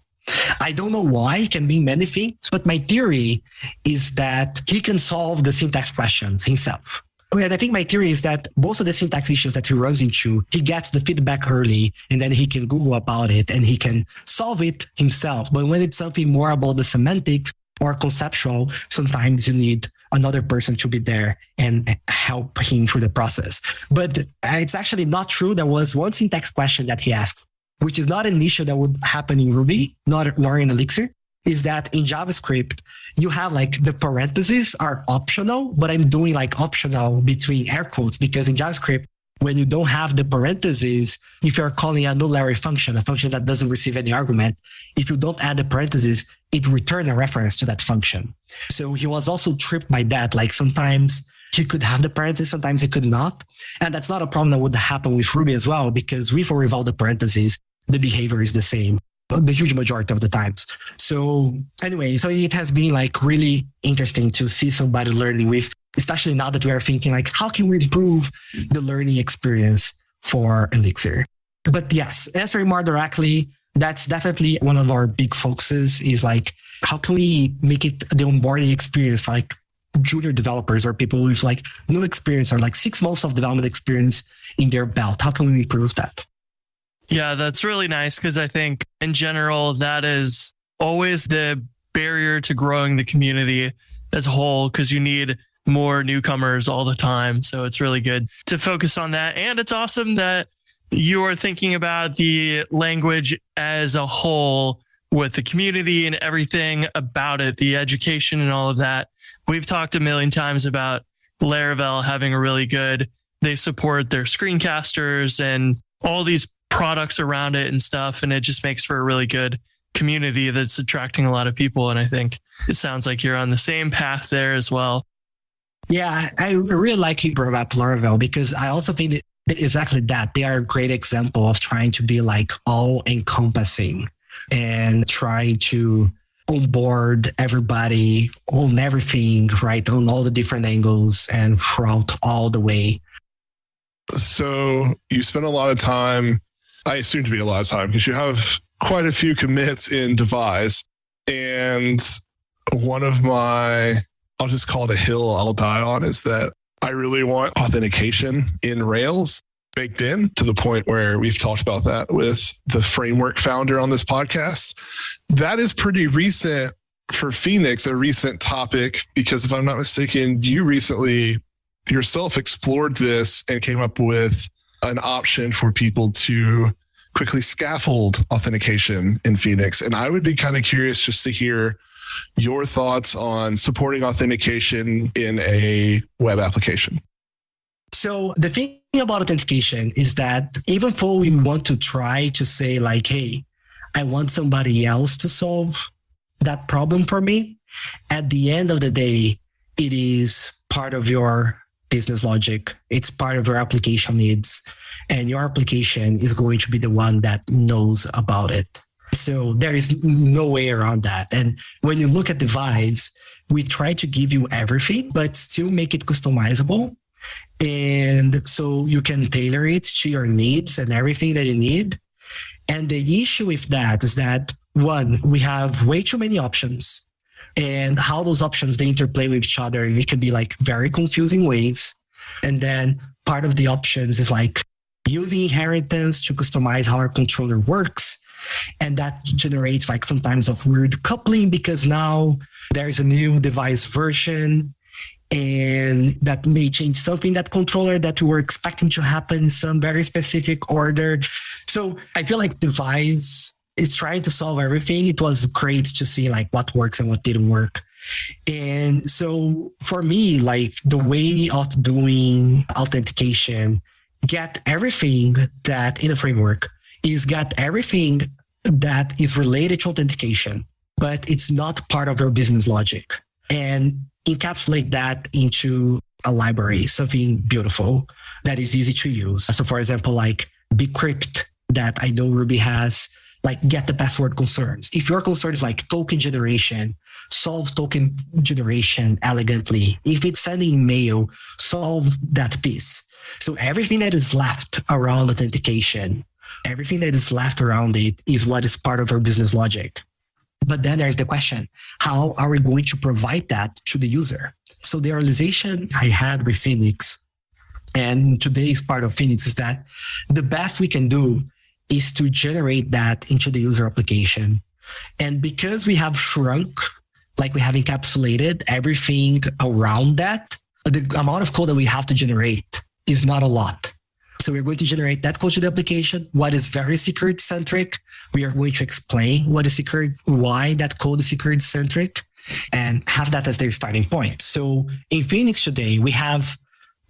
I don't know why, it can be many things, but my theory is that he can solve the syntax questions himself. And I think my theory is that most of the syntax issues that he runs into, he gets the feedback early and then he can Google about it and he can solve it himself. But when it's something more about the semantics, or conceptual, sometimes you need another person to be there and help him through the process. But it's actually not true. There was one syntax question that he asked, which is not an issue that would happen in Ruby, nor in Elixir, is that in JavaScript, you have like the parentheses are optional, but I'm doing like optional between air quotes because in JavaScript, when you don't have the parentheses, if you're calling a null function, a function that doesn't receive any argument, if you don't add the parentheses, it returns a reference to that function. So he was also tripped by that. Like sometimes he could have the parentheses, sometimes he could not. And that's not a problem that would happen with Ruby as well, because with or without the parentheses, the behavior is the same the huge majority of the times. So anyway, so it has been like really interesting to see somebody learning with, especially now that we are thinking like, how can we improve the learning experience for Elixir? But yes, answering more directly, that's definitely one of our big focuses is like, how can we make it the onboarding experience for like junior developers or people with like no experience or like 6 months of development experience in their belt? How can we improve that? Yeah, that's really nice because I think in general, that is always the barrier to growing the community as a whole because you need more newcomers all the time. So it's really good to focus on that. And it's awesome that you are thinking about the language as a whole with the community and everything about it, the education and all of that. We've talked a million times about Laravel having a really good, they support their screencasters and all these products around it and stuff. And it just makes for a really good community that's attracting a lot of people. And I think it sounds like you're on the same path there as well. Yeah, I really like you brought up Laravel because I also think that exactly that. They are a great example of trying to be like all encompassing and trying to onboard everybody on everything, right? On all the different angles and throughout all the way. So you spend a lot of time, I assume to be a lot of time, because you have quite a few commits in Devise. And one of my, I'll just call it a hill I'll die on, is that I really want authentication in Rails baked in to the point where we've talked about that with the framework founder on this podcast. That is pretty recent for Phoenix, a recent topic, because if I'm not mistaken, you recently yourself explored this and came up with an option for people to quickly scaffold authentication in Phoenix. And I would be kind of curious just to hear your thoughts on supporting authentication in a web application. So the thing about authentication is that even though we want to try to say like, hey, I want somebody else to solve that problem for me, at the end of the day, it is part of your business logic. It's part of your application needs, and your application is going to be the one that knows about it. So there is no way around that. And when you look at Devise, we try to give you everything, but still make it customizable. And so you can tailor it to your needs and everything that you need. And the issue with that is that, one, we have way too many options. And how those options, they interplay with each other, it can be like very confusing ways. And then part of the options is like using inheritance to customize how our controller works. And that generates like sometimes of weird coupling because now there's a new device version and that may change something that controller that we were expecting to happen in some very specific order. So I feel like Devise is trying to solve everything. It was great to see like what works and what didn't work. And so for me, like the way of doing authentication, get everything that in a framework is get everything that is related to authentication, but it's not part of your business logic, and encapsulate that into a library, something beautiful that is easy to use. So for example, like Bcrypt that I know Ruby has, like get the password concerns. If your concern is like token generation, solve token generation elegantly. If it's sending mail, solve that piece. So everything that is left around authentication, everything that is left around it is what is part of our business logic. But then there's the question, how are we going to provide that to the user? So the realization I had with Phoenix, and today's part of Phoenix, is that the best we can do is to generate that into the user application. And because we have shrunk like we have encapsulated everything around that. The amount of code that we have to generate is not a lot. So we're going to generate that code to the application, what is very security centric. We are going to explain what is security, why that code is security centric, and have that as their starting point. So in Phoenix today, we have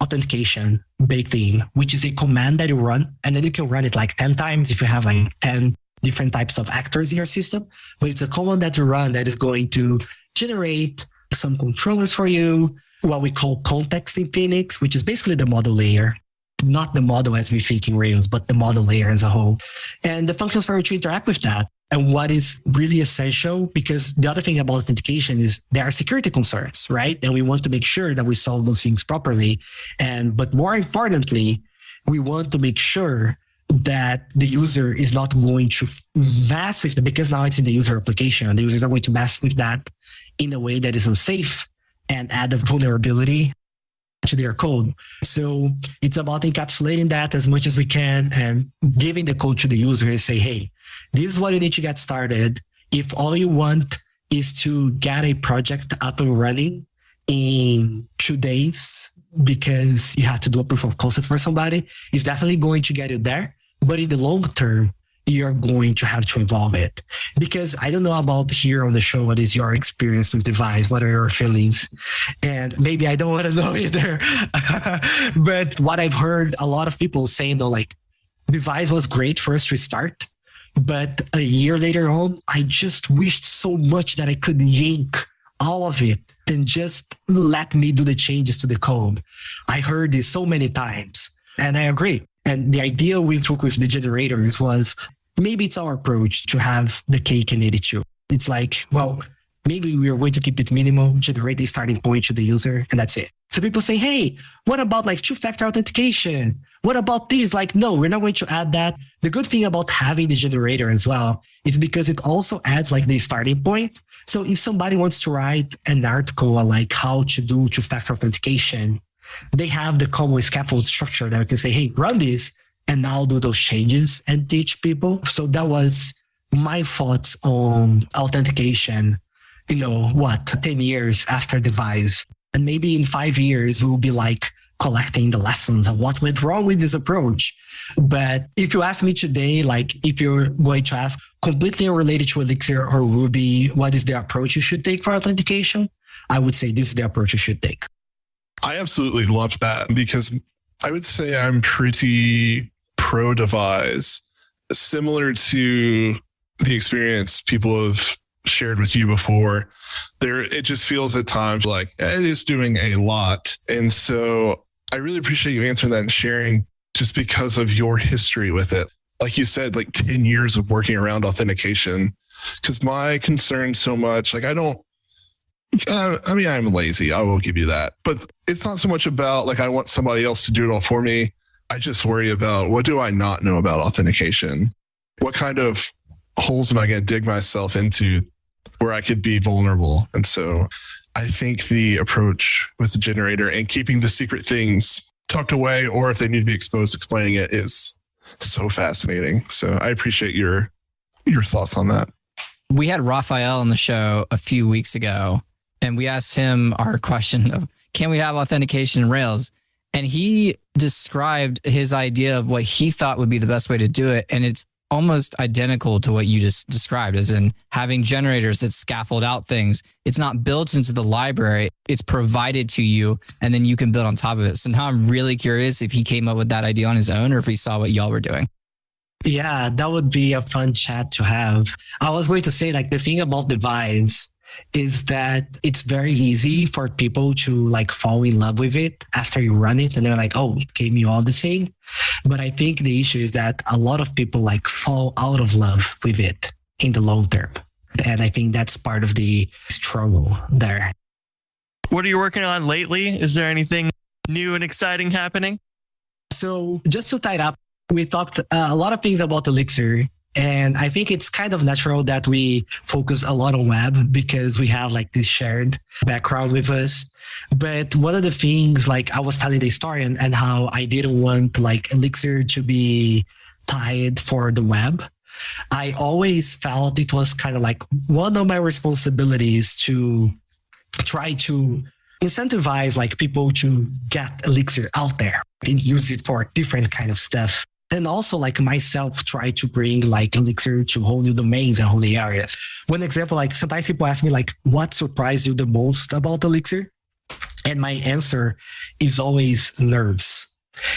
authentication baked in, which is a command that you run, and then you can run it like 10 times if you have like 10 different types of actors in your system. But it's a command that you run that is going to generate some controllers for you, what we call context in Phoenix, which is basically the model layer. Not the model as we think in Rails, but the model layer as a whole. And the functions for you to interact with that. And what is really essential, because the other thing about authentication is there are security concerns, right? And we want to make sure that we solve those things properly. But more importantly, we want to make sure that the user is not going to mess with it, because now it's in the user application. The user is not going to mess with that in a way that is unsafe and add a vulnerability to their code. So it's about encapsulating that as much as we can and giving the code to the user and say, hey, this is what you need to get started. If all you want is to get a project up and running in 2 days because you have to do a proof of concept for somebody, it's definitely going to get you there. But in the long term, you're going to have to evolve it. Because I don't know about here on the show, what is your experience with Devise? What are your feelings? And maybe I don't want to know either. But what I've heard a lot of people saying though, like Devise was great for us to start. But a year later on, I just wished so much that I could yank all of it and just let me do the changes to the code. I heard this so many times and I agree. And the idea we took with the generators was maybe it's our approach to have the cake and eat it too. It's like, well, maybe we are going to keep it minimal, generate a starting point to the user, and that's it. So people say, hey, what about like two-factor authentication? What about this? Like, no, we're not going to add that. The good thing about having the generator as well is because it also adds like the starting point. So if somebody wants to write an article on like how to do two-factor authentication, they have the common scaffold structure that we can say, hey, run this, and now do those changes and teach people. So that was my thoughts on authentication, 10 years after Devise. And maybe in 5 years, we'll be like collecting the lessons of what went wrong with this approach. But if you ask me today, like if you're going to ask completely unrelated to Elixir or Ruby, what is the approach you should take for authentication? I would say this is the approach you should take. I absolutely loved that because I would say I'm pretty pro Devise, similar to the experience people have shared with you before. It just feels at times like it is doing a lot. And so I really appreciate you answering that and sharing just because of your history with it. Like you said, like 10 years of working around authentication, because my concern so much, like I'm lazy. I will give you that. But it's not so much about like I want somebody else to do it all for me. I just worry about what do I not know about authentication? What kind of holes am I going to dig myself into where I could be vulnerable? And so I think the approach with the generator and keeping the secret things tucked away, or if they need to be exposed, explaining it is so fascinating. So I appreciate your thoughts on that. We had Raphael on the show a few weeks ago, and we asked him our question of, can we have authentication in Rails? And he described his idea of what he thought would be the best way to do it. And it's almost identical to what you just described, as in having generators that scaffold out things. It's not built into the library. It's provided to you, and then you can build on top of it. So now I'm really curious if he came up with that idea on his own or if he saw what y'all were doing. Yeah, that would be a fun chat to have. I was going to say, like, the thing about Devise is that it's very easy for people to like fall in love with it after you run it and they're like, oh, it gave me all the same. But I think the issue is that a lot of people like fall out of love with it in the long term. And I think that's part of the struggle there. What are you working on lately? Is there anything new and exciting happening? So just to tie it up, we talked a lot of things about Elixir. And I think it's kind of natural that we focus a lot on web because we have like this shared background with us. But one of the things, like I was telling the story and how I didn't want like Elixir to be tied for the web. I always felt it was kind of like one of my responsibilities to try to incentivize like people to get Elixir out there and use it for different kind of stuff. And also like myself try to bring like Elixir to whole new domains and whole new areas. One example, like sometimes people ask me like, what surprised you the most about Elixir? And my answer is always nerves.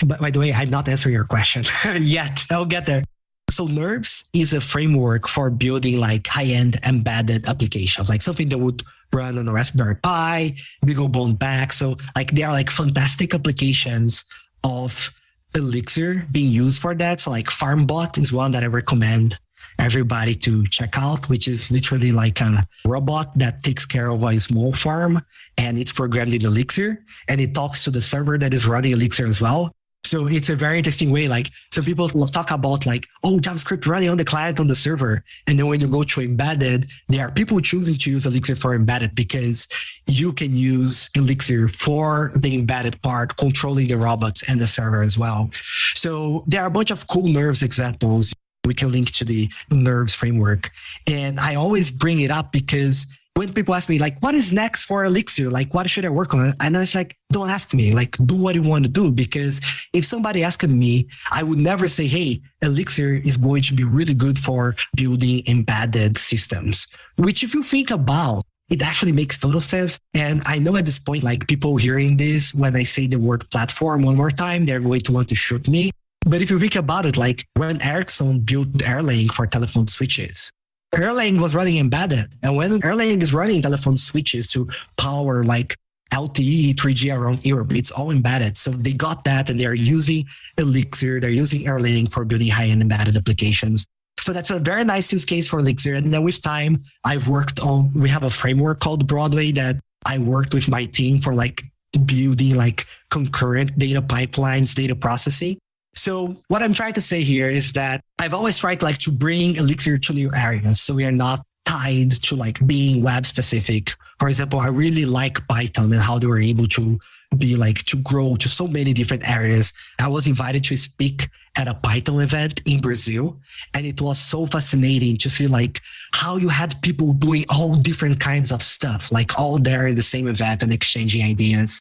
But by the way, I'm not answering your question yet. I'll get there. So Nerves is a framework for building like high-end embedded applications, like something that would run on a Raspberry Pi, BeagleBone back. So like they are like fantastic applications of Elixir being used for that. So like FarmBot is one that I recommend everybody to check out, which is literally like a robot that takes care of a small farm, and it's programmed in Elixir, and it talks to the server that is running Elixir as well. So it's a very interesting way. Like some people will talk about like, oh, JavaScript running on the client on the server. And then when you go to embedded, there are people choosing to use Elixir for embedded because you can use Elixir for the embedded part, controlling the robots and the server as well. So there are a bunch of cool Nerves examples. We can link to the Nerves framework. And I always bring it up because when people ask me, like, what is next for Elixir? Like, what should I work on? And I was like, don't ask me, like, do what you want to do. Because if somebody asked me, I would never say, hey, Elixir is going to be really good for building embedded systems, which if you think about, it actually makes total sense. And I know at this point, like people hearing this, when I say the word platform one more time, they're going to want to shoot me. But if you think about it, like when Ericsson built Erlang for telephone switches, Erlang was running embedded. And when Erlang is running telephone switches to power like LTE, 3G around Europe, it's all embedded. So they got that and they're using Elixir, they're using Erlang for building high-end embedded applications. So that's a very nice use case for Elixir. And then with time, we have a framework called Broadway that I worked with my team for like building like concurrent data pipelines, data processing. So what I'm trying to say here is that I've always tried like to bring Elixir to new areas. So we are not tied to like being web specific. For example, I really like Python and how they were able to be like to grow to so many different areas. I was invited to speak at a Python event in Brazil. And it was so fascinating to see like how you had people doing all different kinds of stuff, like all there in the same event and exchanging ideas.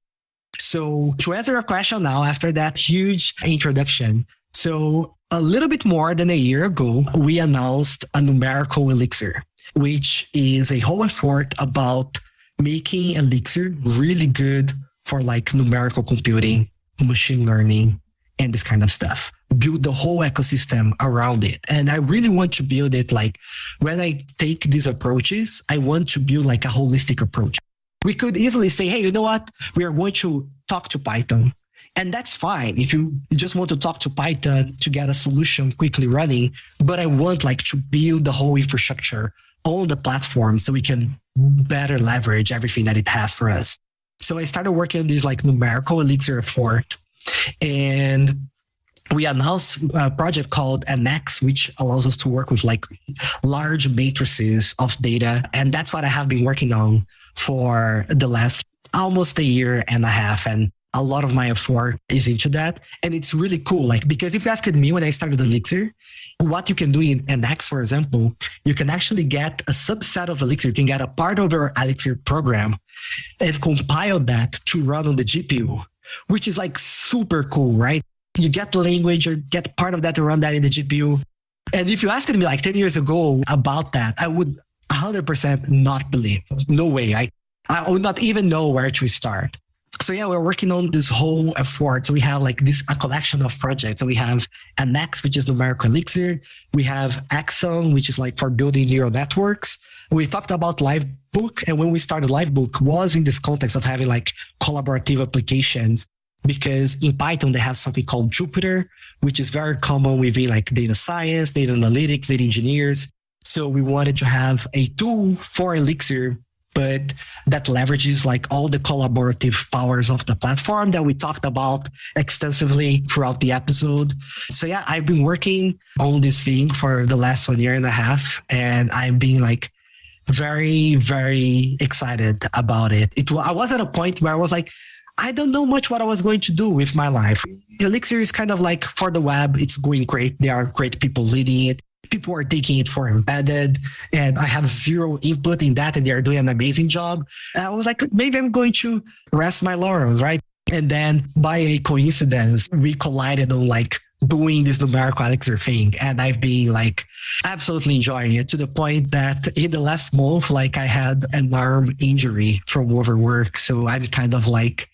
So to answer your question now, after that huge introduction, so a little bit more than a year ago, we announced a Numerical Elixir, which is a whole effort about making Elixir really good for like numerical computing, machine learning, and this kind of stuff. Build the whole ecosystem around it. And I really want to build it like when I take these approaches, I want to build like a holistic approach. We could easily say, hey, you know what? We are going to talk to Python. And that's fine if you just want to talk to Python to get a solution quickly running. But I want like to build the whole infrastructure on the platform so we can better leverage everything that it has for us. So I started working on this like Numerical Elixir effort. And we announced a project called NX, which allows us to work with like large matrices of data. And that's what I have been working on for the last almost a year and a half. And a lot of my effort is into that. And it's really cool. Like, because if you asked me when I started Elixir, what you can do in NX, for example, you can actually get a subset of Elixir. You can get a part of your Elixir program and compile that to run on the GPU, which is like super cool, right? You get the language or get part of that to run that in the GPU. And if you asked me like 10 years ago about that, I would 100% not believe. No way. I would not even know where to start. So yeah, we're working on this whole effort. So we have like a collection of projects. So we have NX, which is Numerical Elixir. We have Axon, which is like for building neural networks. We talked about LiveBook. And when we started LiveBook was in this context of having like collaborative applications, because in Python, they have something called Jupyter, which is very common within like data science, data analytics, data engineers. So we wanted to have a tool for Elixir, but that leverages like all the collaborative powers of the platform that we talked about extensively throughout the episode. So yeah, I've been working on this thing for the last 1 year and a half, and I've been like very, very excited about it. I was at a point where I was like, I don't know much what I was going to do with my life. Elixir is kind of like for the web, it's going great. There are great people leading it. people are taking it for embedded and I have zero input in that and they're doing an amazing job. And I was like, maybe I'm going to rest my laurels, right? And then by a coincidence, we collided on like doing this numerical elixir thing. And I've been like absolutely enjoying it to the point that in the last month, like I had an arm injury from overwork. So I'm kind of like,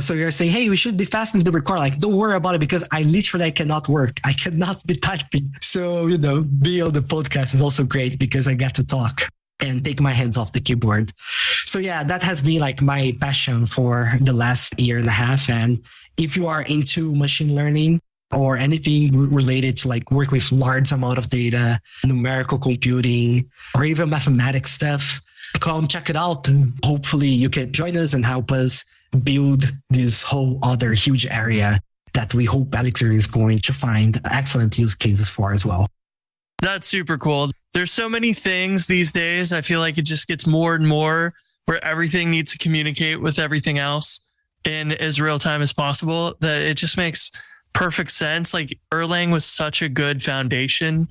so you're saying, hey, we should be faster to record. Like, don't worry about it because I cannot work. I cannot be typing. So, being on the podcast is also great because I get to talk and take my hands off the keyboard. So yeah, that has been like my passion for the last year and a half. And if you are into machine learning or anything related to like work with large amount of data, numerical computing, or even mathematics stuff, come check it out. Hopefully you can join us and help us build this whole other huge area that we hope Elixir is going to find excellent use cases for as well. That's super cool. There's so many things these days. I feel like it just gets more and more where everything needs to communicate with everything else in as real time as possible, that it just makes perfect sense. Like Erlang was such a good foundation,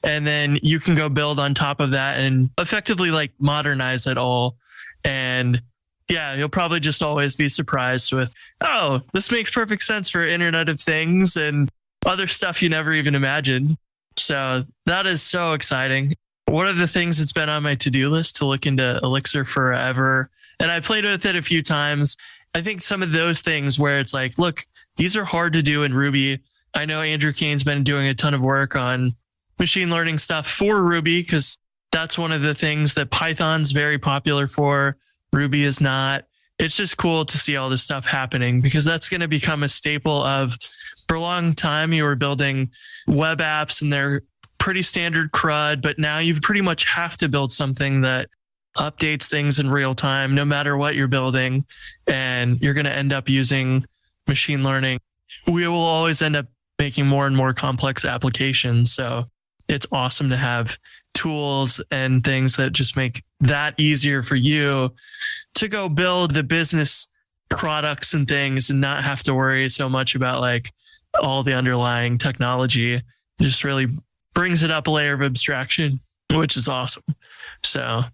and then you can go build on top of that and effectively like modernize it all. And yeah, you'll probably just always be surprised with, oh, this makes perfect sense for Internet of Things and other stuff you never even imagined. So that is so exciting. One of the things that's been on my to-do list to look into Elixir forever, and I played with it a few times. I think some of those things where it's like, look, these are hard to do in Ruby. I know Andrew Kane's been doing a ton of work on machine learning stuff for Ruby because that's one of the things that Python's very popular for. Ruby is not. It's just cool to see all this stuff happening because that's going to become a staple of, for a long time, you were building web apps and they're pretty standard CRUD, but now you pretty much have to build something that updates things in real time, no matter what you're building. And you're going to end up using machine learning. We will always end up making more and more complex applications. So it's awesome to have tools and things that just make that easier for you to go build the business products and things and not have to worry so much about like all the underlying technology. It just really brings it up a layer of abstraction, which is awesome. So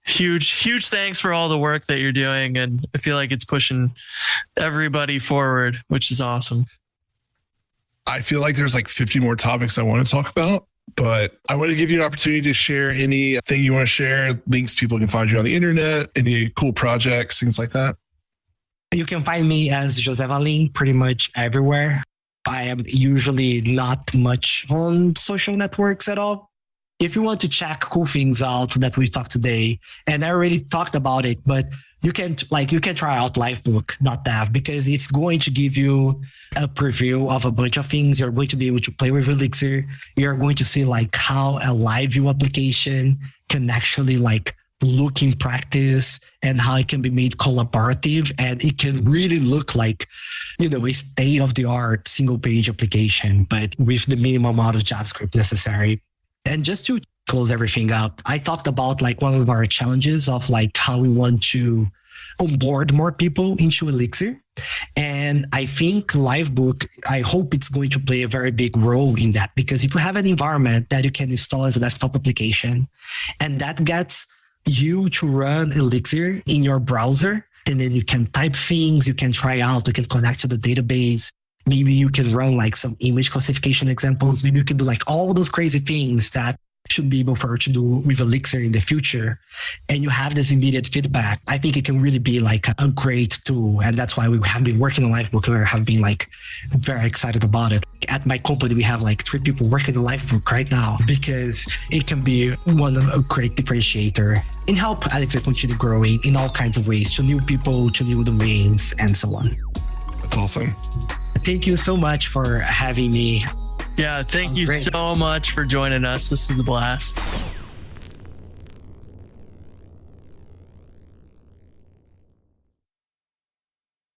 huge thanks for all the work that you're doing. And I feel like it's pushing everybody forward, which is awesome. I feel like there's like 50 more topics I want to talk about, but I want to give you an opportunity to share anything you want to share, links people can find you on the internet, any cool projects, things like that. You can find me as José Valim pretty much everywhere. I am usually not much on social networks at all. If you want to check cool things out that we talked today, and I already talked about it, but you can try out livebook.dev because it's going to give you a preview of a bunch of things. You're going to be able to play with Elixir. You're going to see like how a LiveView application can actually like look in practice and how it can be made collaborative, and it can really look like, a state-of-the-art single-page application, but with the minimum amount of JavaScript necessary. And just to close everything up, I talked about like one of our challenges of like how we want to onboard more people into Elixir. And I think Livebook, I hope it's going to play a very big role in that, because if you have an environment that you can install as a desktop application and that gets you to run Elixir in your browser, and then you can type things, you can try out, you can connect to the database. Maybe you can run like some image classification examples. Maybe you can do like all those crazy things that should be able for her to do with Elixir in the future. And you have this immediate feedback. I think it can really be like a great tool. And that's why we have been working on Livebook. We have been like very excited about it. At my company, we have like 3 people working on Livebook right now because it can be one of a great differentiator and help Elixir continue growing in all kinds of ways, to new people, to new domains, and so on. That's awesome. Thank you so much for having me. Yeah, thank you so much for joining us. This is a blast.